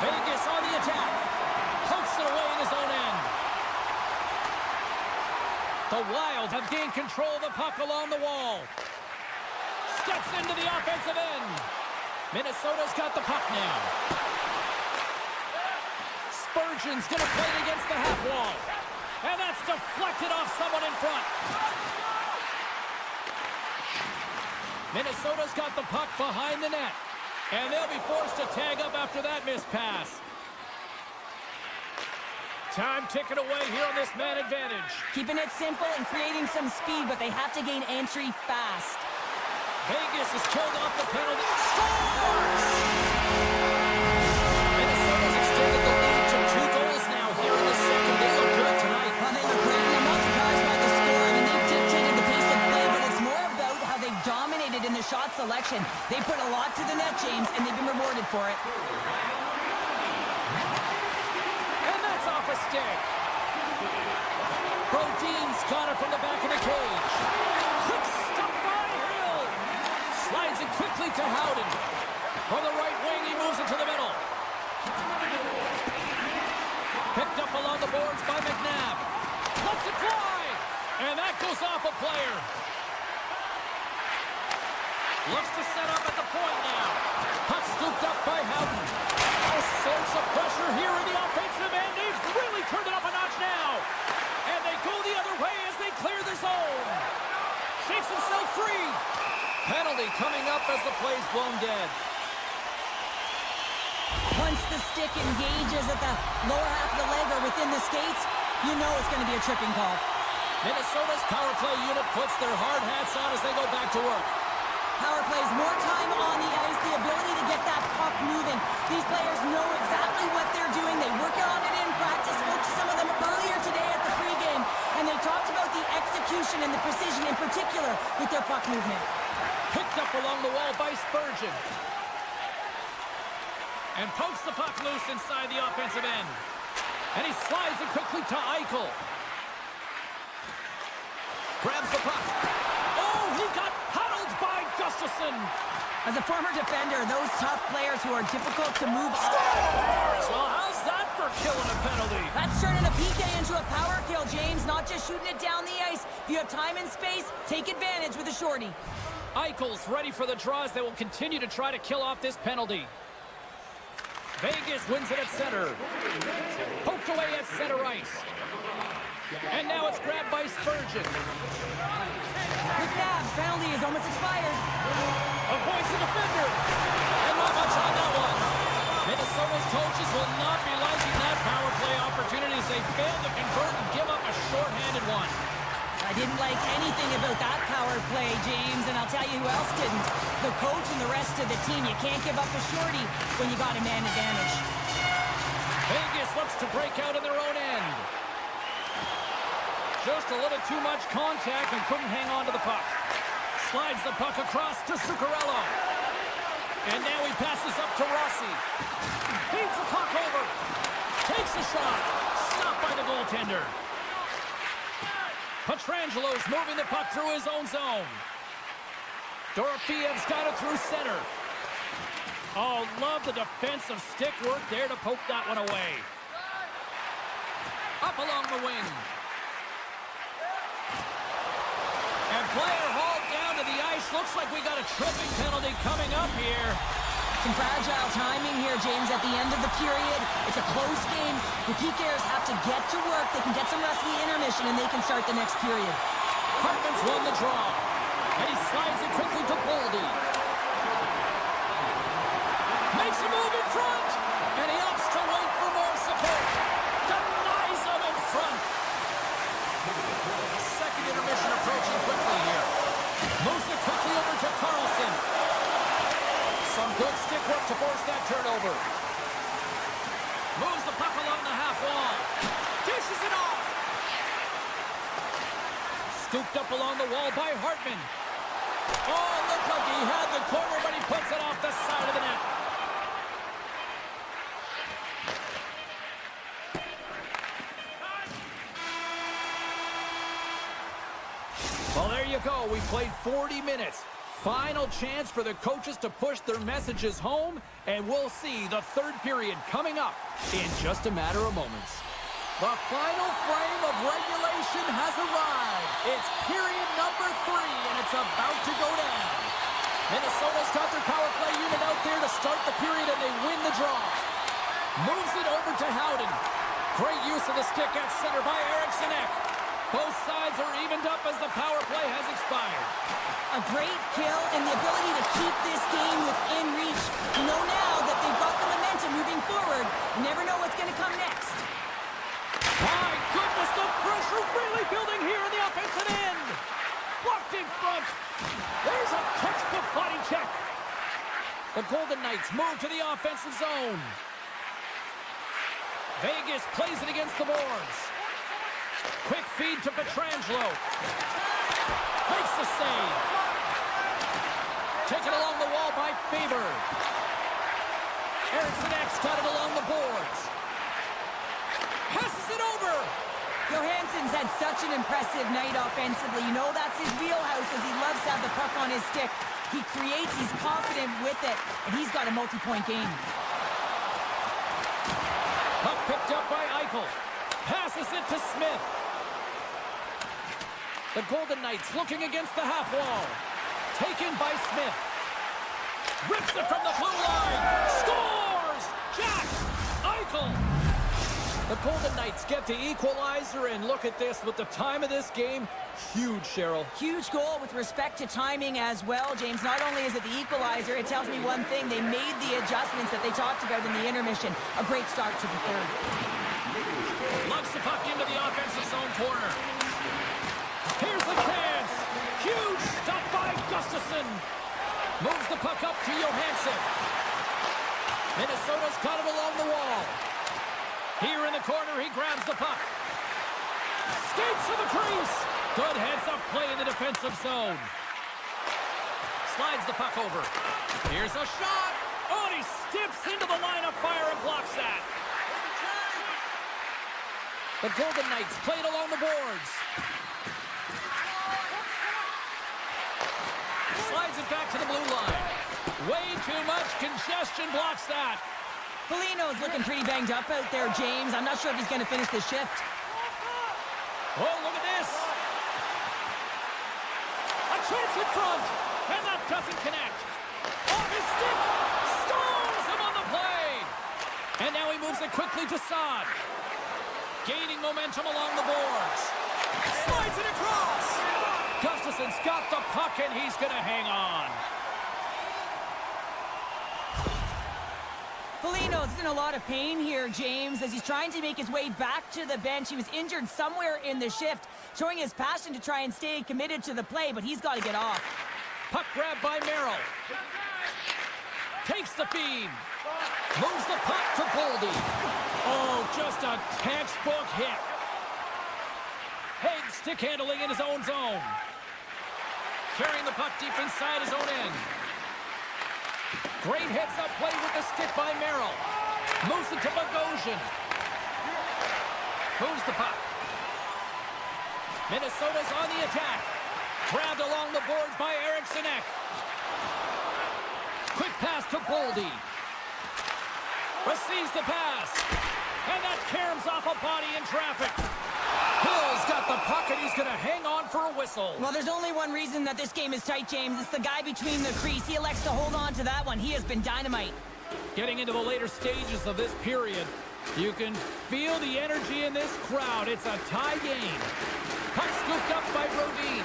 Vegas on the attack. Pokes it away in his own end. The Wild have gained control of the puck along the wall. Steps into the offensive end. Minnesota's got the puck now. Spurgeon's going to play it against the half wall. And that's deflected off someone in front. Minnesota's got the puck behind the net. And they'll be forced to tag up after that missed pass. Time ticking away here on this man advantage. Keeping it simple and creating some speed, but they have to gain entry fast. Vegas has killed off the penalty. Scores! Minnesota's extended the lead to 2 goals now here in the second. They look good tonight. Well, they look great, and I'm not surprised by the score. I mean, they've dictated the pace of play, but it's more about how they've dominated in the shot selection. They put a lot to the net, James, and they've been rewarded for it. Off a stick. Brodin's got it from the back of the cage. Quick stop by Hill. Slides it quickly to Howden. From the right wing, he moves it to the middle. Picked up along the boards by McNabb. Lets it fly. And that goes off a player. Looks to set up at the point now. Puck scooped up by Howden. A sense of pressure here in the offensive end. They've really turned it up a notch now. And they go the other way as they clear the zone. Shakes himself free. Penalty coming up as the play's blown dead. Once the stick engages at the lower half of the leg or within the skates, you know it's going to be a tripping call. Minnesota's power play unit puts their hard hats on as they go back to work. Power plays more time on the ice, the ability to get that puck moving. These players know exactly what they're doing. They work on it in practice. Spoke to some of them earlier today at the pregame, and they talked about the execution and the precision in particular with their puck movement. along the wall by Spurgeon. And pokes the puck loose inside the offensive end. And he slides it quickly to Eichel. Grabs the puck. Oh, he got paddled by Gustafsson. As a former defender, those tough players who are difficult to move on. Well, how's that for killing a penalty? That's turning a PK into a power kill, James. Not just shooting it down the ice. If you have time and space, take advantage with a shorty. Eichel's ready for the draws. They will continue to try to kill off this penalty. Vegas wins it at center. Poked away at center ice. And now it's grabbed by Spurgeon. McNabb's penalty is almost expired. Avoids the defender. And not much on that one. Minnesota's coaches will not be liking that power play opportunity as they fail to convert and give up a shorthanded one. I didn't like anything about that power play, James, and I'll tell you who else didn't. The coach and the rest of the team. You can't give up a shorty when you got a man advantage. Vegas looks to break out in their own end. Just a little too much contact and couldn't hang on to the puck. Slides the puck across to Zuccarello. And now he passes up to Rossi. Feeds the puck over. Takes a shot. Stopped by the goaltender. Petrangelo's moving the puck through his own zone. Dorofiev's got it through center. Oh, love the defensive stick work there to poke that one away. Up along the wing. And player hauled down to the ice. Looks like we got a tripping penalty coming up here. Some fragile timing here, James, at the end of the period. It's a close game. The PKers have to get to work. They can get some rest in the intermission, and they can start the next period. Hartman's won the draw. And he slides it quickly to Boldy. Makes a move in front. And he opts to wait for more support. Denies him in front. Second intermission approaching quickly here. Moves it quickly over to Carlson. Some good stick work to force that turnover. Moves the puck along the half wall. Dishes it off. Scooped up along the wall by Hartman. Oh, looked like he had the corner, but he puts it off the side of the net. Well, there you go. We played 40 minutes. Final chance for the coaches to push their messages home, and we'll see the third period coming up in just a matter of moments. The final frame of regulation has arrived. It's period number 3, and it's about to go down. Minnesota's got their power play unit out there to start the period, and they win the draw. Moves it over to Howden. Great use of the stick at center by Eriksson Ek. Both sides are evened up as the power play has expired. A great kill and the ability to keep this game within reach. You know now that they've got the momentum moving forward. You never know what's going to come next. My goodness, the pressure really building here in the offensive end. Blocked in front. There's a textbook body check. The Golden Knights move to the offensive zone. Vegas plays it against the boards. Quick feed to Petrangelo. Makes the save. Taken along the wall by Faber. Eriksson Ek's got it along the boards. Passes it over. Johansson's had such an impressive night offensively. You know that's his wheelhouse as he loves to have the puck on his stick. He creates, he's confident with it, and he's got a multi-point game. Puck picked up by Eichel. Passes it to Smith. The Golden Knights looking against the half wall. Taken by Smith. Rips it from the blue line. Scores! Jack Eichel. The Golden Knights get the equalizer, and look at this with the time of this game. Huge, Cheryl. Huge goal with respect to timing as well, James. Not only is it the equalizer, it tells me one thing. They made the adjustments that they talked about in the intermission. A great start to the third. Lugs the puck into the offensive zone corner. Here's the chance. Huge stop by Gustafsson. Moves the puck up to Johansson. Minnesota's got it along the wall. Here in the corner, he grabs the puck. Skates to the crease. Good heads-up play in the defensive zone. Slides the puck over. Here's a shot. Oh, and he steps into the line of fire and blocks that. The Golden Knights played along the boards. Slides it back to the blue line. Way too much congestion blocks that. Foligno's looking pretty banged up out there, James. I'm not sure if he's going to finish this shift. Oh, look at this. A chance in front. And that doesn't connect. Off his stick. Stones him on the play. And now he moves it quickly to Saad. Gaining momentum along the boards. Slides it across. Gustafson's got the puck, and he's going to hang on. Foligno's in a lot of pain here, James, as he's trying to make his way back to the bench. He was injured somewhere in the shift, showing his passion to try and stay committed to the play, but he's got to get off. Puck grab by Merrill. Takes the feed. Moves the puck to Boldy. Oh, just a textbook hit. Haig stick handling in his own zone. Carrying the puck deep inside his own end. Great heads-up play with the stick by Merrill. Moves it to Bogosian. Moves the puck. Minnesota's on the attack. Grabbed along the boards by Eriksson Ek. Quick pass to Boldy. Receives the pass. And that caroms off a body in traffic. Hill's got the puck, and he's going to hang on for a whistle. Well, there's only one reason that this game is tight, James. It's the guy between the crease. He elects to hold on to that one. He has been dynamite. Getting into the later stages of this period, you can feel the energy in this crowd. It's a tie game. Puck scooped up by Brodin.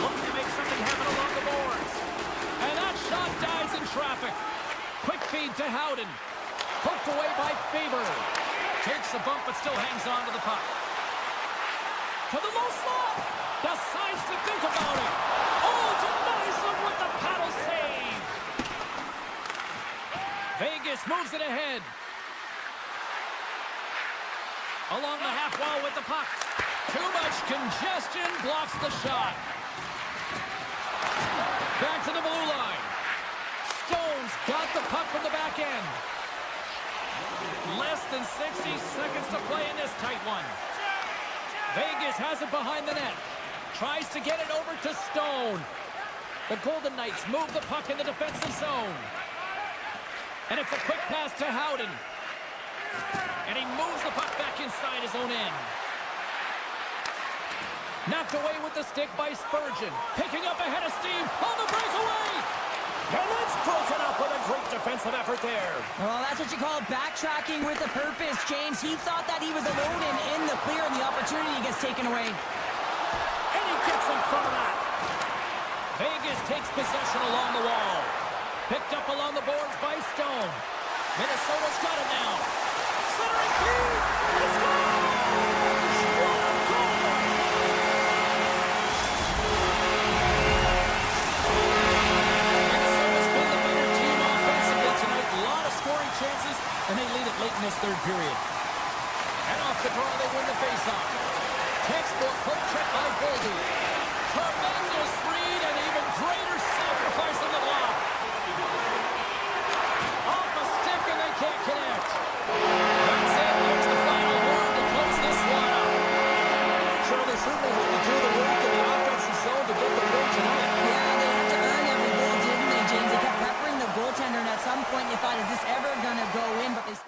Looking to make something happen along the boards. And that shot dies in traffic. Quick feed to Howden. Poked away by Faber. Takes a bump but still hangs on to the puck. To the low slot. Decides to think about it. Oh, denies him with the paddle save. Vegas moves it ahead. Along the half wall with the puck. Too much congestion blocks the shot. Back to the blue line. Stones got the puck from the back end. Less than 60 seconds to play in this tight one. Vegas has it behind the net. Tries to get it over to Stone. The Golden Knights move the puck in the defensive zone. And it's a quick pass to Howden. And he moves the puck back inside his own end. Knocked away with the stick by Spurgeon. Picking up ahead of steam on the breakaway. And that's broken up with a great defensive effort there. Well, that's what you call backtracking with a purpose, James. He thought that he was alone and in the clear, and the opportunity gets taken away. And he gets in front of that. Vegas takes possession along the wall. Picked up along the boards by Stone. Minnesota's got it now. Centering feed. He scores! What a goal! Minnesota's been the better team offensively tonight. A lot of scoring chances, and they lead it late in this third period. And off the draw, they win the faceoff. Textbook hook check by Boldy. Tremendous read and even greater sacrifice on the block. Off a stick and they can't connect. That's it. There's the final word to close this one up. Sure, they certainly had to do the work in the offensive zone to get the win tonight. Yeah, they had to earn every goal, didn't they, James? They kept peppering the goaltender, and at some point you thought, is this ever going to go in? But they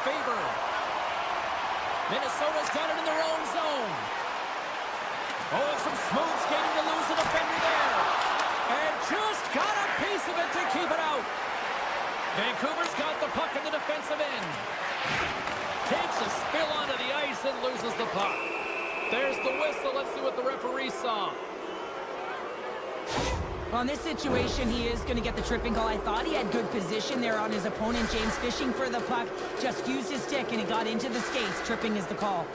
Faber. Minnesota's got it in their own zone. Oh, and some smooth skating to lose the defender there. And just got a piece of it to keep it out. Vancouver's got the puck in the defensive end. Takes a spill onto the ice and loses the puck. There's the whistle. Let's see what the referee saw. Well, in this situation, he is going to get the tripping call. I thought he had good position there on his opponent. James fishing for the puck, just used his stick, and it got into the skates. Tripping is the call.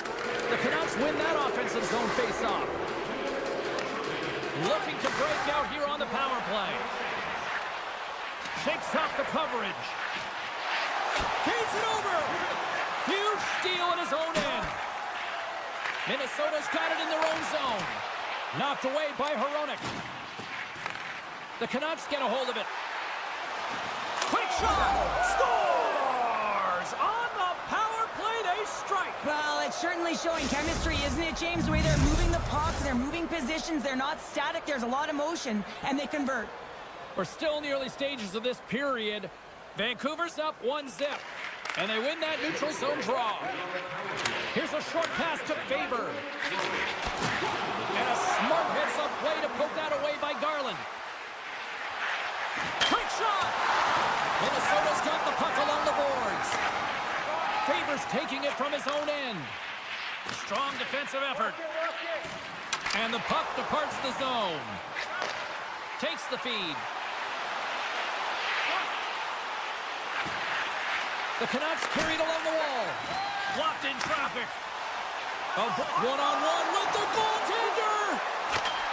The Canucks win that offensive zone face-off. Looking to break out here on the power play. Shakes off the coverage. Feeds it over. Huge steal in his own end. Minnesota's got it in their own zone. Knocked away by Hronek. The Canucks get a hold of it. Quick shot! Scores! On the power play, they strike. Well, it's certainly showing chemistry, isn't it, James? The way they're moving the puck, they're moving positions, they're not static, there's a lot of motion, and they convert. We're still in the early stages of this period. Vancouver's up 1-0, and they win that neutral zone draw. Here's a short pass to Faber. And a smart heads-up play to poke that away by Garland. Quick shot! Minnesota's got the puck along the boards. Faber's taking it from his own end. Strong defensive effort. And the puck departs the zone. Takes the feed. The Canucks carried along the wall. Blocked in traffic. A one-on-one with the goaltender.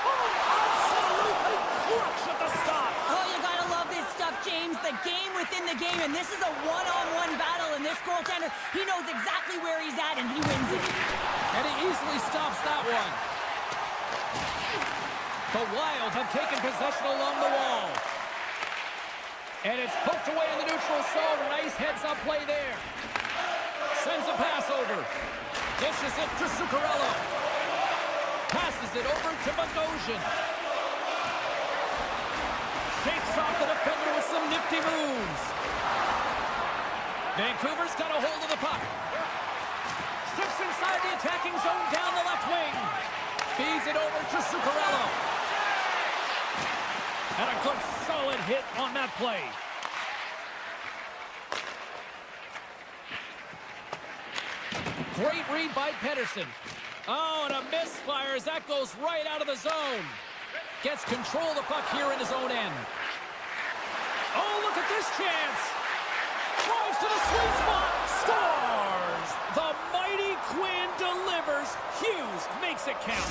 Oh, absolutely crushed at the stop. Oh, you gotta love this stuff, James. The game within the game, and this is a one-on-one battle, and this goaltender, he knows exactly where he's at, and he wins it. And he easily stops that one. The Wild have taken possession along the wall. And it's poked away in the neutral zone. Nice heads-up play there. Sends a pass over. Dishes it to Zuccarello. Passes it over to Bogosian. Shakes off the defender with some nifty moves. Vancouver's got a hold of the puck. Steps inside the attacking zone down the left wing. Feeds it over to Zuccarello. And a good solid hit on that play. Great read by Pettersson. Oh, and a misfire as that goes right out of the zone. Gets control of the puck here in his own end. Oh, look at this chance. Drives to the sweet spot. Scores! The mighty Quinn delivers. Hughes makes it count.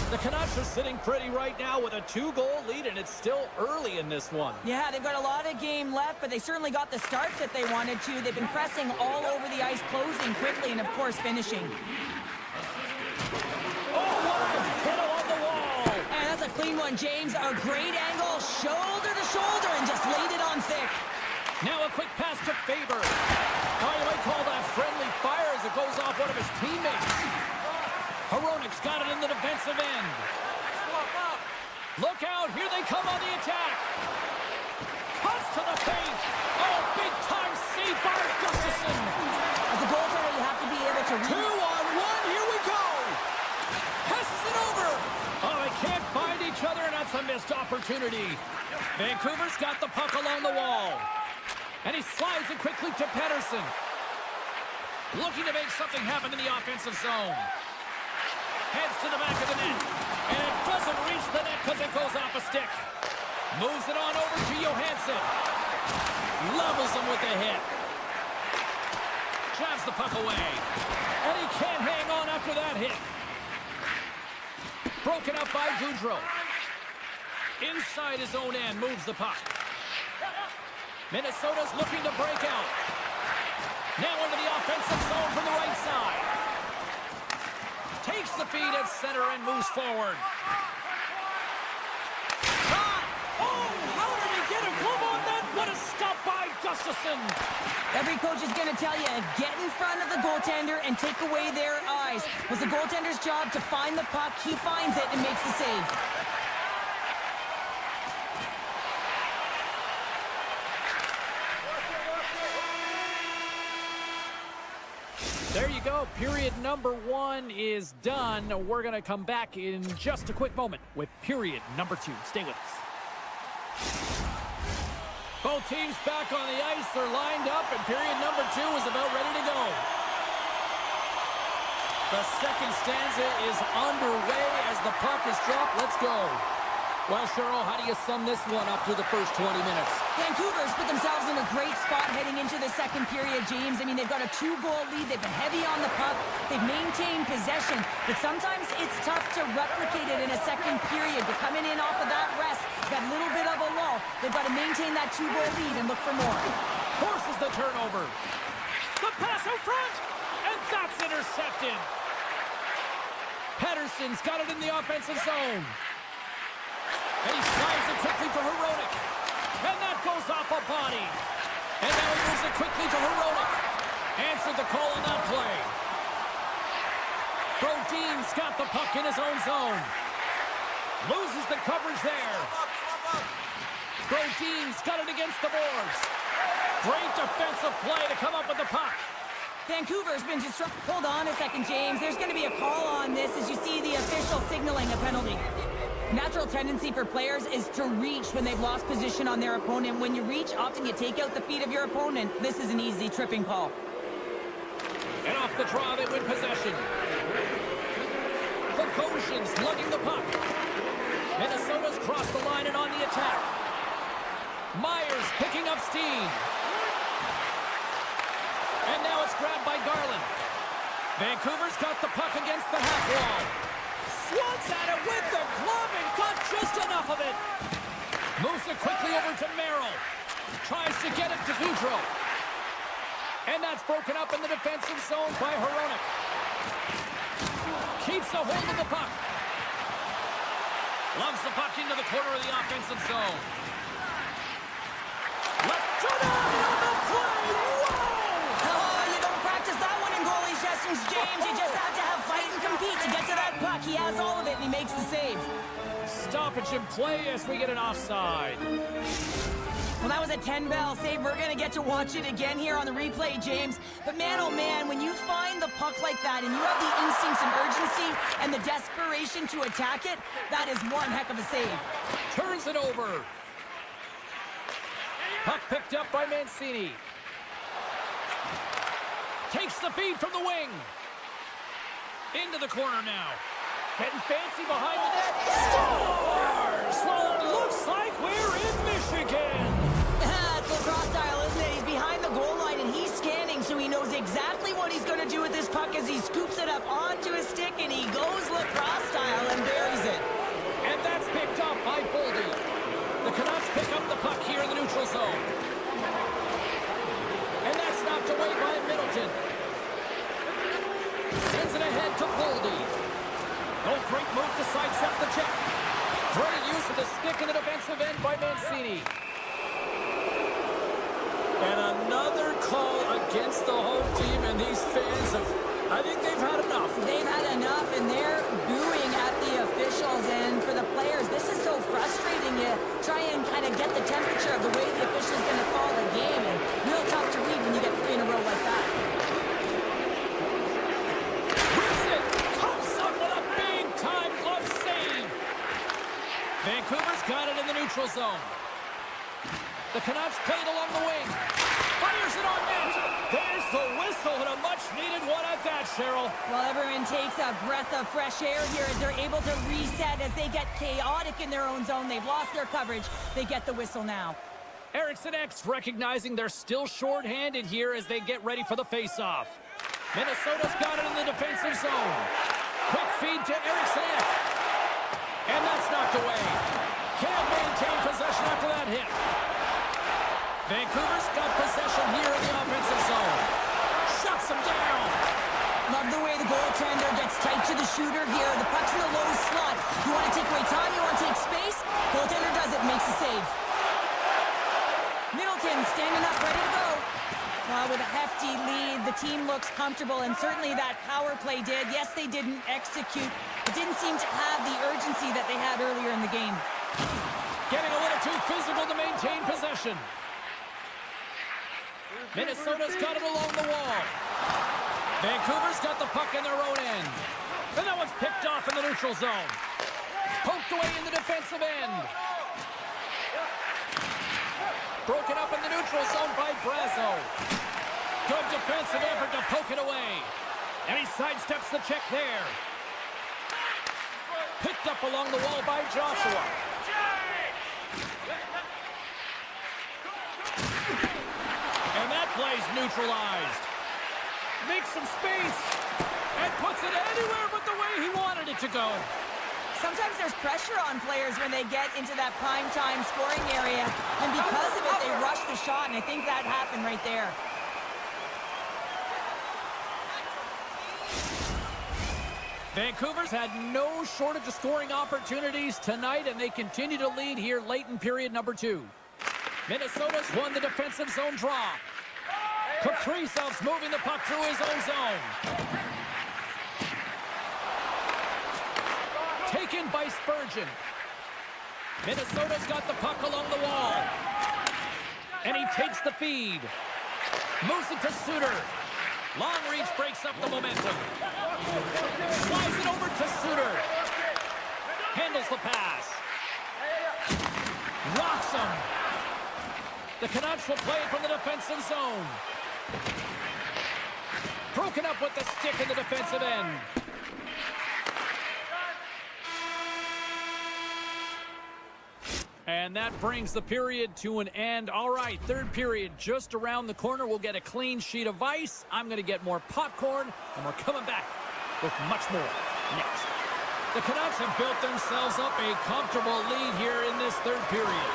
The Canucks are sitting pretty right now with a 2-goal lead, and it's still early in this one. Yeah, they've got a lot of game left, but they certainly got the start that they wanted to. They've been pressing all over the ice, closing quickly, and of course finishing. Oh, what a hit along the wall! And that's a clean one, James. A great angle, shoulder to shoulder, and just laid it on thick. Now a quick pass to Faber. Oh, you might call that friendly fire as it goes off one of his teammates. Hronek's got it in the defensive end. Look out, here they come on the attack. Cuts to the paint. Oh, big-time save by Gustafsson. As a goaltender, you have to be able to read. 2-on-1, here we go. Passes it over. Oh, they can't find each other, and that's a missed opportunity. Vancouver's got the puck along the wall. And he slides it quickly to Pettersson. Looking to make something happen in the offensive zone. Heads to the back of the net. And it doesn't reach the net because it goes off a stick. Moves it on over to Johansson. Levels him with the hit. Jabs the puck away. And he can't hang on after that hit. Broken up by Goudreau. Inside his own end, moves the puck. Minnesota's looking to break out. Now into the offensive zone from the right side. Takes the feed at center and moves forward. Shot! Oh, how did he get a glove on that? What a stop by Gustafsson. Every coach is going to tell you, get in front of the goaltender and take away their eyes. It was the goaltender's job to find the puck. He finds it and makes the save. There you go. Period number 1 is done. We're going to come back in just a quick moment with period number 2. Stay with us. Both teams back on the ice. They're lined up, and period number 2 is about ready to go. The second stanza is underway as the puck is dropped. Let's go. Well, Cheryl, how do you sum this one up through the first 20 minutes? Vancouver's put themselves in a great spot heading into the second period, James. I mean, they've got a 2-goal lead. They've been heavy on the puck. They've maintained possession. But sometimes it's tough to replicate it in a second period. You're coming in off of that rest. Got a little bit of a lull. They've got to maintain that 2-goal lead and look for more. Forces the turnover. The pass out front. And that's intercepted. Pettersson's got it in the offensive zone. And he slides it quickly to Hronek. And that goes off a body. And now he moves it quickly to Hronek. Answered the call on that play. Brodin's got the puck in his own zone. Loses the coverage there. Brodin's got it against the boards. Great defensive play to come up with the puck. Vancouver's been just... Hold on a second, James. There's going to be a call on this as you see the official signaling a penalty. Natural tendency for players is to reach when they've lost position on their opponent. When you reach, often you take out the feet of your opponent. This is an easy tripping call. And off the draw, they win possession. The Goshen's lugging the puck. Minnesota's crossed the line and on the attack. Myers picking up steam. And now it's grabbed by Garland. Vancouver's got the puck against the half wall. Swats at it with the glove and got just enough of it. Moves it quickly over to Merrill. Tries to get it to Goudreau. And that's broken up in the defensive zone by Hronek. Keeps a hold of the puck. Loves the puck into the corner of the offensive zone. Left to on the play. Whoa! Oh, you don't practice that one in goalie sessions, James. You just have to have fight and compete to get to that puck. He has all of it, and he makes the save. Stoppage in play as we get an offside. Well, that was a 10-bell save. We're going to get to watch it again here on the replay, James. But man, oh man, when you find the puck like that and you have the instincts and urgency and the desperation to attack it, that is one heck of a save. Turns it over. Puck picked up by Mancini. Takes the feed from the wing. Into the corner now. Getting fancy behind the net. Scores! Well, it looks like we're in Michigan. It's lacrosse style, isn't it? He's behind the goal line and he's scanning, so he knows exactly what he's going to do with this puck as he scoops it up onto his stick and he goes lacrosse style and buries it. And that's picked up by Boldy. The Canucks pick up the puck here in the neutral zone. And that's knocked away by Middleton. Sends it ahead to Boldy. Oh, great move to sidestep the check. Great use of the stick in the defensive end by Mancini. And another call against the home team, and these fans I think they've had enough. They've had enough, and they're booing at the officials. And for the players, this is so frustrating. You try and kind of get the temperature of the way the official's going to call the game, and real tough to read when you get 3 in a row like that. Vancouver's got it in the neutral zone. The Canucks play it along the wing. Fires it on net. There's the whistle and a much-needed one at that, Cheryl. Well, everyone takes a breath of fresh air here as they're able to reset as they get chaotic in their own zone. They've lost their coverage. They get the whistle now. Eriksson X recognizing they're still short-handed here as they get ready for the face-off. Minnesota's got it in the defensive zone. Quick feed to Eriksson X. And that's knocked away. Can't maintain possession after that hit. Vancouver's got possession here in the offensive zone. Shuts them down. Love the way the goaltender gets tight to the shooter here. The puck's in the low slot. You want to take away time, you want to take space. Goaltender does it, makes a save. Middleton standing up, ready to go. With a hefty lead, the team looks comfortable, and certainly that power play did. Yes, they didn't execute. It didn't seem to have the urgency that they had earlier in the game. Getting a little too physical to maintain possession. Minnesota's got it along the wall. Vancouver's got the puck in their own end. And that one's picked off in the neutral zone. Poked away in the defensive end. Broken up in the neutral zone by Brazo. Good defensive effort to poke it away. And he sidesteps the check there. Picked up along the wall by Joshua. And that play's neutralized. Makes some space. And puts it anywhere but the way he wanted it to go. Sometimes there's pressure on players when they get into that prime time scoring area. And because of it, they rush the shot, and I think that happened right there. Vancouver's had no shortage of scoring opportunities tonight, and they continue to lead here late in period number 2. Minnesota's won the defensive zone draw. Kaprizov's moving the puck through his own zone. Taken by Spurgeon. Minnesota's got the puck along the wall. And he takes the feed. Moves it to Suter. Long reach breaks up the momentum. Slides it over to Suter. Handles the pass. Rocks him. The Canucks will play it from the defensive zone. Broken up with the stick in the defensive end. And that brings the period to an end. All right, third period just around the corner. We'll get a clean sheet of ice. I'm going to get more popcorn, and we're coming back with much more next. The Canucks have built themselves up a comfortable lead here in this third period.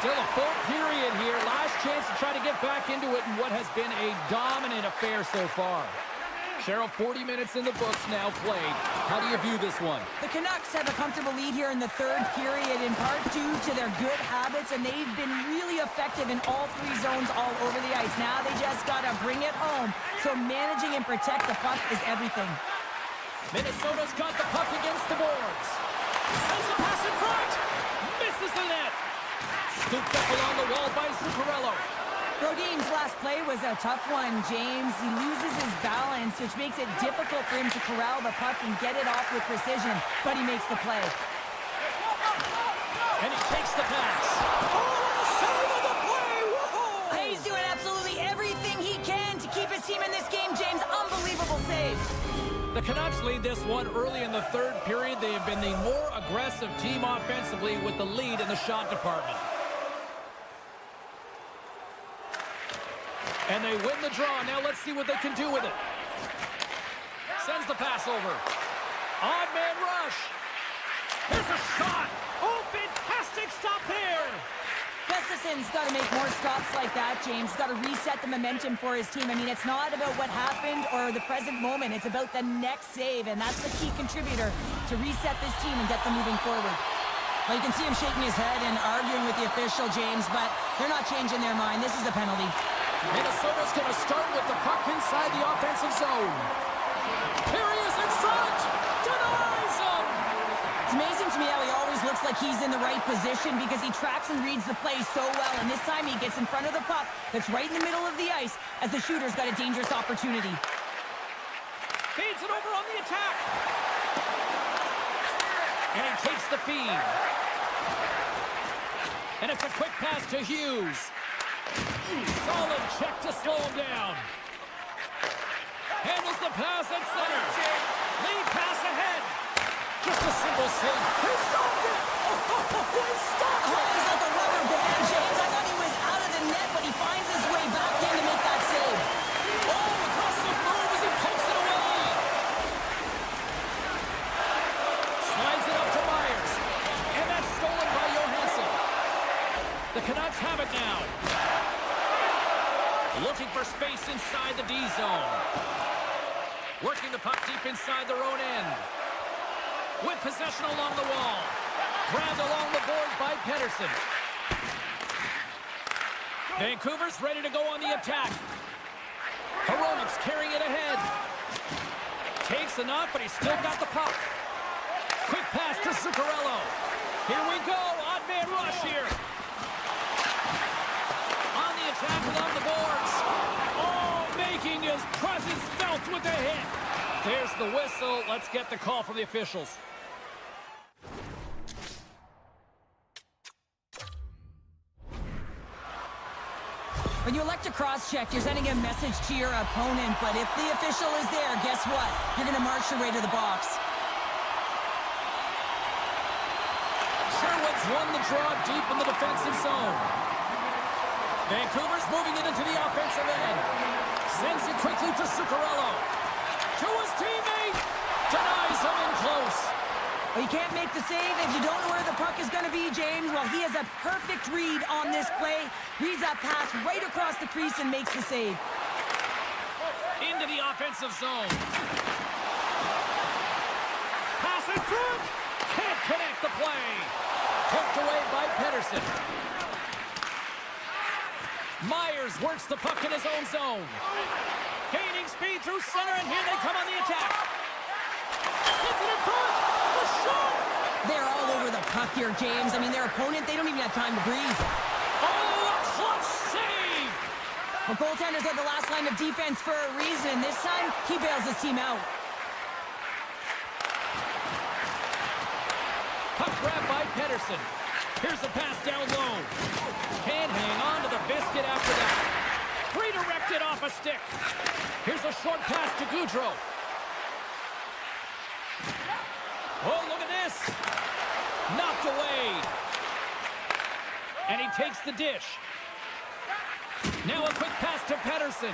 Still a full period here. Last chance to try to get back into it in what has been a dominant affair so far. Cheryl, 40 minutes in the books now played. How do you view this one? The Canucks have a comfortable lead here in the third period, in part due to their good habits, and they've been really effective in all 3 zones all over the ice. Now they just got to bring it home, so managing and protect the puck is everything. Minnesota's got the puck against the boards. Sends a pass in front. Misses the net. Scooped up along the wall by Zuccarello. Brodin's last play was a tough one, James. He loses his balance, which makes it difficult for him to corral the puck and get it off with precision, but he makes the play. And he takes the pass. Oh, save of the play! Whoa! He's doing absolutely everything he can to keep his team in this game, James. Unbelievable save. The Canucks lead this one early in the third period. They have been the more aggressive team offensively with the lead in the shot department. And they win the draw. Now let's see what they can do with it. Sends the pass over. Odd man rush. Here's a shot. Oh, fantastic stop there. Gustafson's got to make more stops like that, James. Got to reset the momentum for his team. I mean, it's not about what happened or the present moment. It's about the next save, and that's the key contributor to reset this team and get them moving forward. Well, you can see him shaking his head and arguing with the official, James, but they're not changing their mind. This is a penalty. Minnesota's going to start with the puck inside the offensive zone. Here he is in front. Denies him. It's amazing to me how he always looks like he's in the right position because he tracks and reads the play so well. And this time he gets in front of the puck that's right in the middle of the ice as the shooter's got a dangerous opportunity. Feeds it over on the attack. And he takes the feed. And it's a quick pass to Hughes. Solid check to slow him down. Handles the pass at center. Lead pass ahead. Just a simple save. He stopped it! He stopped it! He's like a rubber band, James. I thought he was out of the net, but he finds his way back in to make that save. Oh, aggressive move as he pokes it away. Slides it up to Myers. And that's stolen by Johansson. The Canucks have it now. Looking for space inside the D zone. Working the puck deep inside their own end. With possession along the wall. Grabbed along the boards by Pettersson. Vancouver's ready to go on the attack. Hronek's carrying it ahead. Takes enough, but he's still got the puck. Quick pass to Zuccarello. Here we go. Odd man rush here. On the attack along the boards. Oh, making it His presence felt with the hit. There's the whistle. Let's get the call from the officials. When you elect to cross-check, you're sending a message to your opponent, but if the official is there, guess what? You're going to march your way to the box. Sherwood's won the draw deep in the defensive zone. Vancouver's moving it into the offensive end. Sends it quickly to Zuccarello. To his teammate. Denies him in close. Well, you can't make the save if you don't know where the puck is going to be, James. Well, he has a perfect read on this play. Reads that pass right across the crease and makes the save. Into the offensive zone. Pass in front. Can't connect the play. Poked away by Pedersen. Myers works the puck in his own zone. Gaining speed through center, and here they come on the attack. Sets it in front. The shot. They're all over the puck here, James. I mean, their opponent, they don't even have time to breathe. Oh, a clutch save. Well, goaltenders are the last line of defense for a reason. This time, he bails his team out. Puck grab by Pedersen. Here's a pass down low. Can't hang on to the biscuit after that. Redirected off a stick. Here's a short pass to Gaudreau. Oh, look at this. Knocked away. And he takes the dish. Now a quick pass to Pedersen.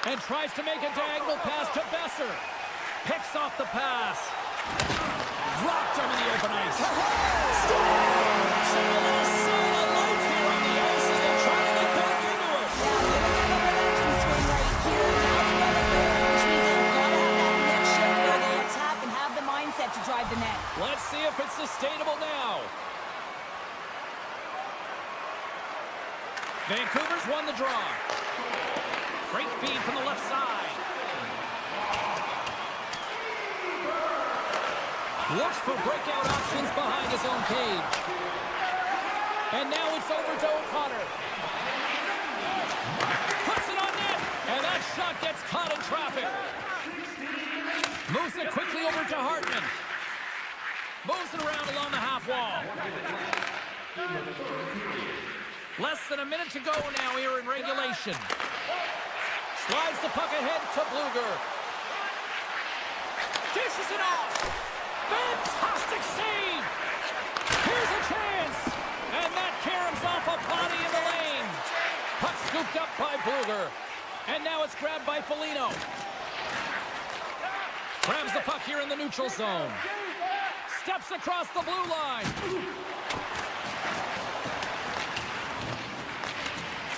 And tries to make a diagonal pass to Besser. Picks off the pass. Rocked him in the open ice. Seeing a little sign of life here on the ice as they try to get back into it. Swing right here. Now the other player, which means they've got to have that net shift where they attack and have the mindset to drive the net. Let's see if it's sustainable now. Vancouver's won the draw. Great feed from the left side. Looks for breakout options behind his own cage. And now it's over to O'Connor. Puts it on net. And that shot gets caught in traffic. Moves it quickly over to Hartman. Moves it around along the half wall. Less than a minute to go now here in regulation. Slides the puck ahead to Bluger. Dishes it off. Fantastic save! Here's a chance! And that caroms off a body in the lane. Puck scooped up by Bluger. And now it's grabbed by Foligno. Grabs the puck here in the neutral zone. Steps across the blue line.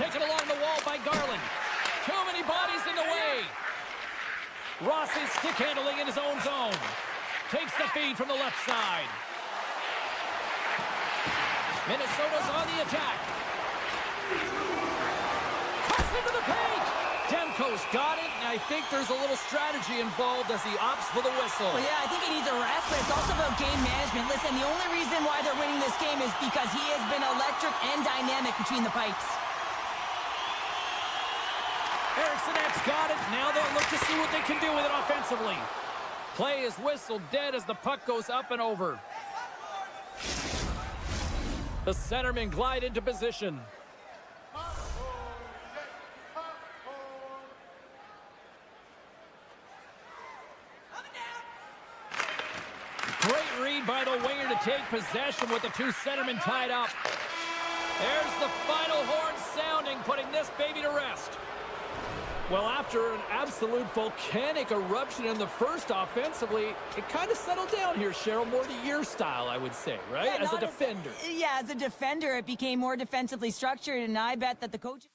Taken along the wall by Garland. Too many bodies in the way. Rossi's stick handling in his own zone. Takes the feed from the left side. Minnesota's on the attack. Cuts into the paint. Demko's got it, and I think there's a little strategy involved as he opts for the whistle. Well, yeah, I think he needs a rest, but it's also about game management. Listen, the only reason why they're winning this game is because he has been electric and dynamic between the pipes. Ericsson's got it. Now they'll look to see what they can do with it offensively. Play is whistled dead as the puck goes up and over. The centermen glide into position. Great read by the winger to take possession with the two centermen tied up. There's the final horn sounding, putting this baby to rest. Well, after an absolute volcanic eruption in the first offensively, it kind of settled down here, Cheryl, more to your style, I would say, right? Yeah, as a defender. As a defender, it became more defensively structured, and I bet that the coach...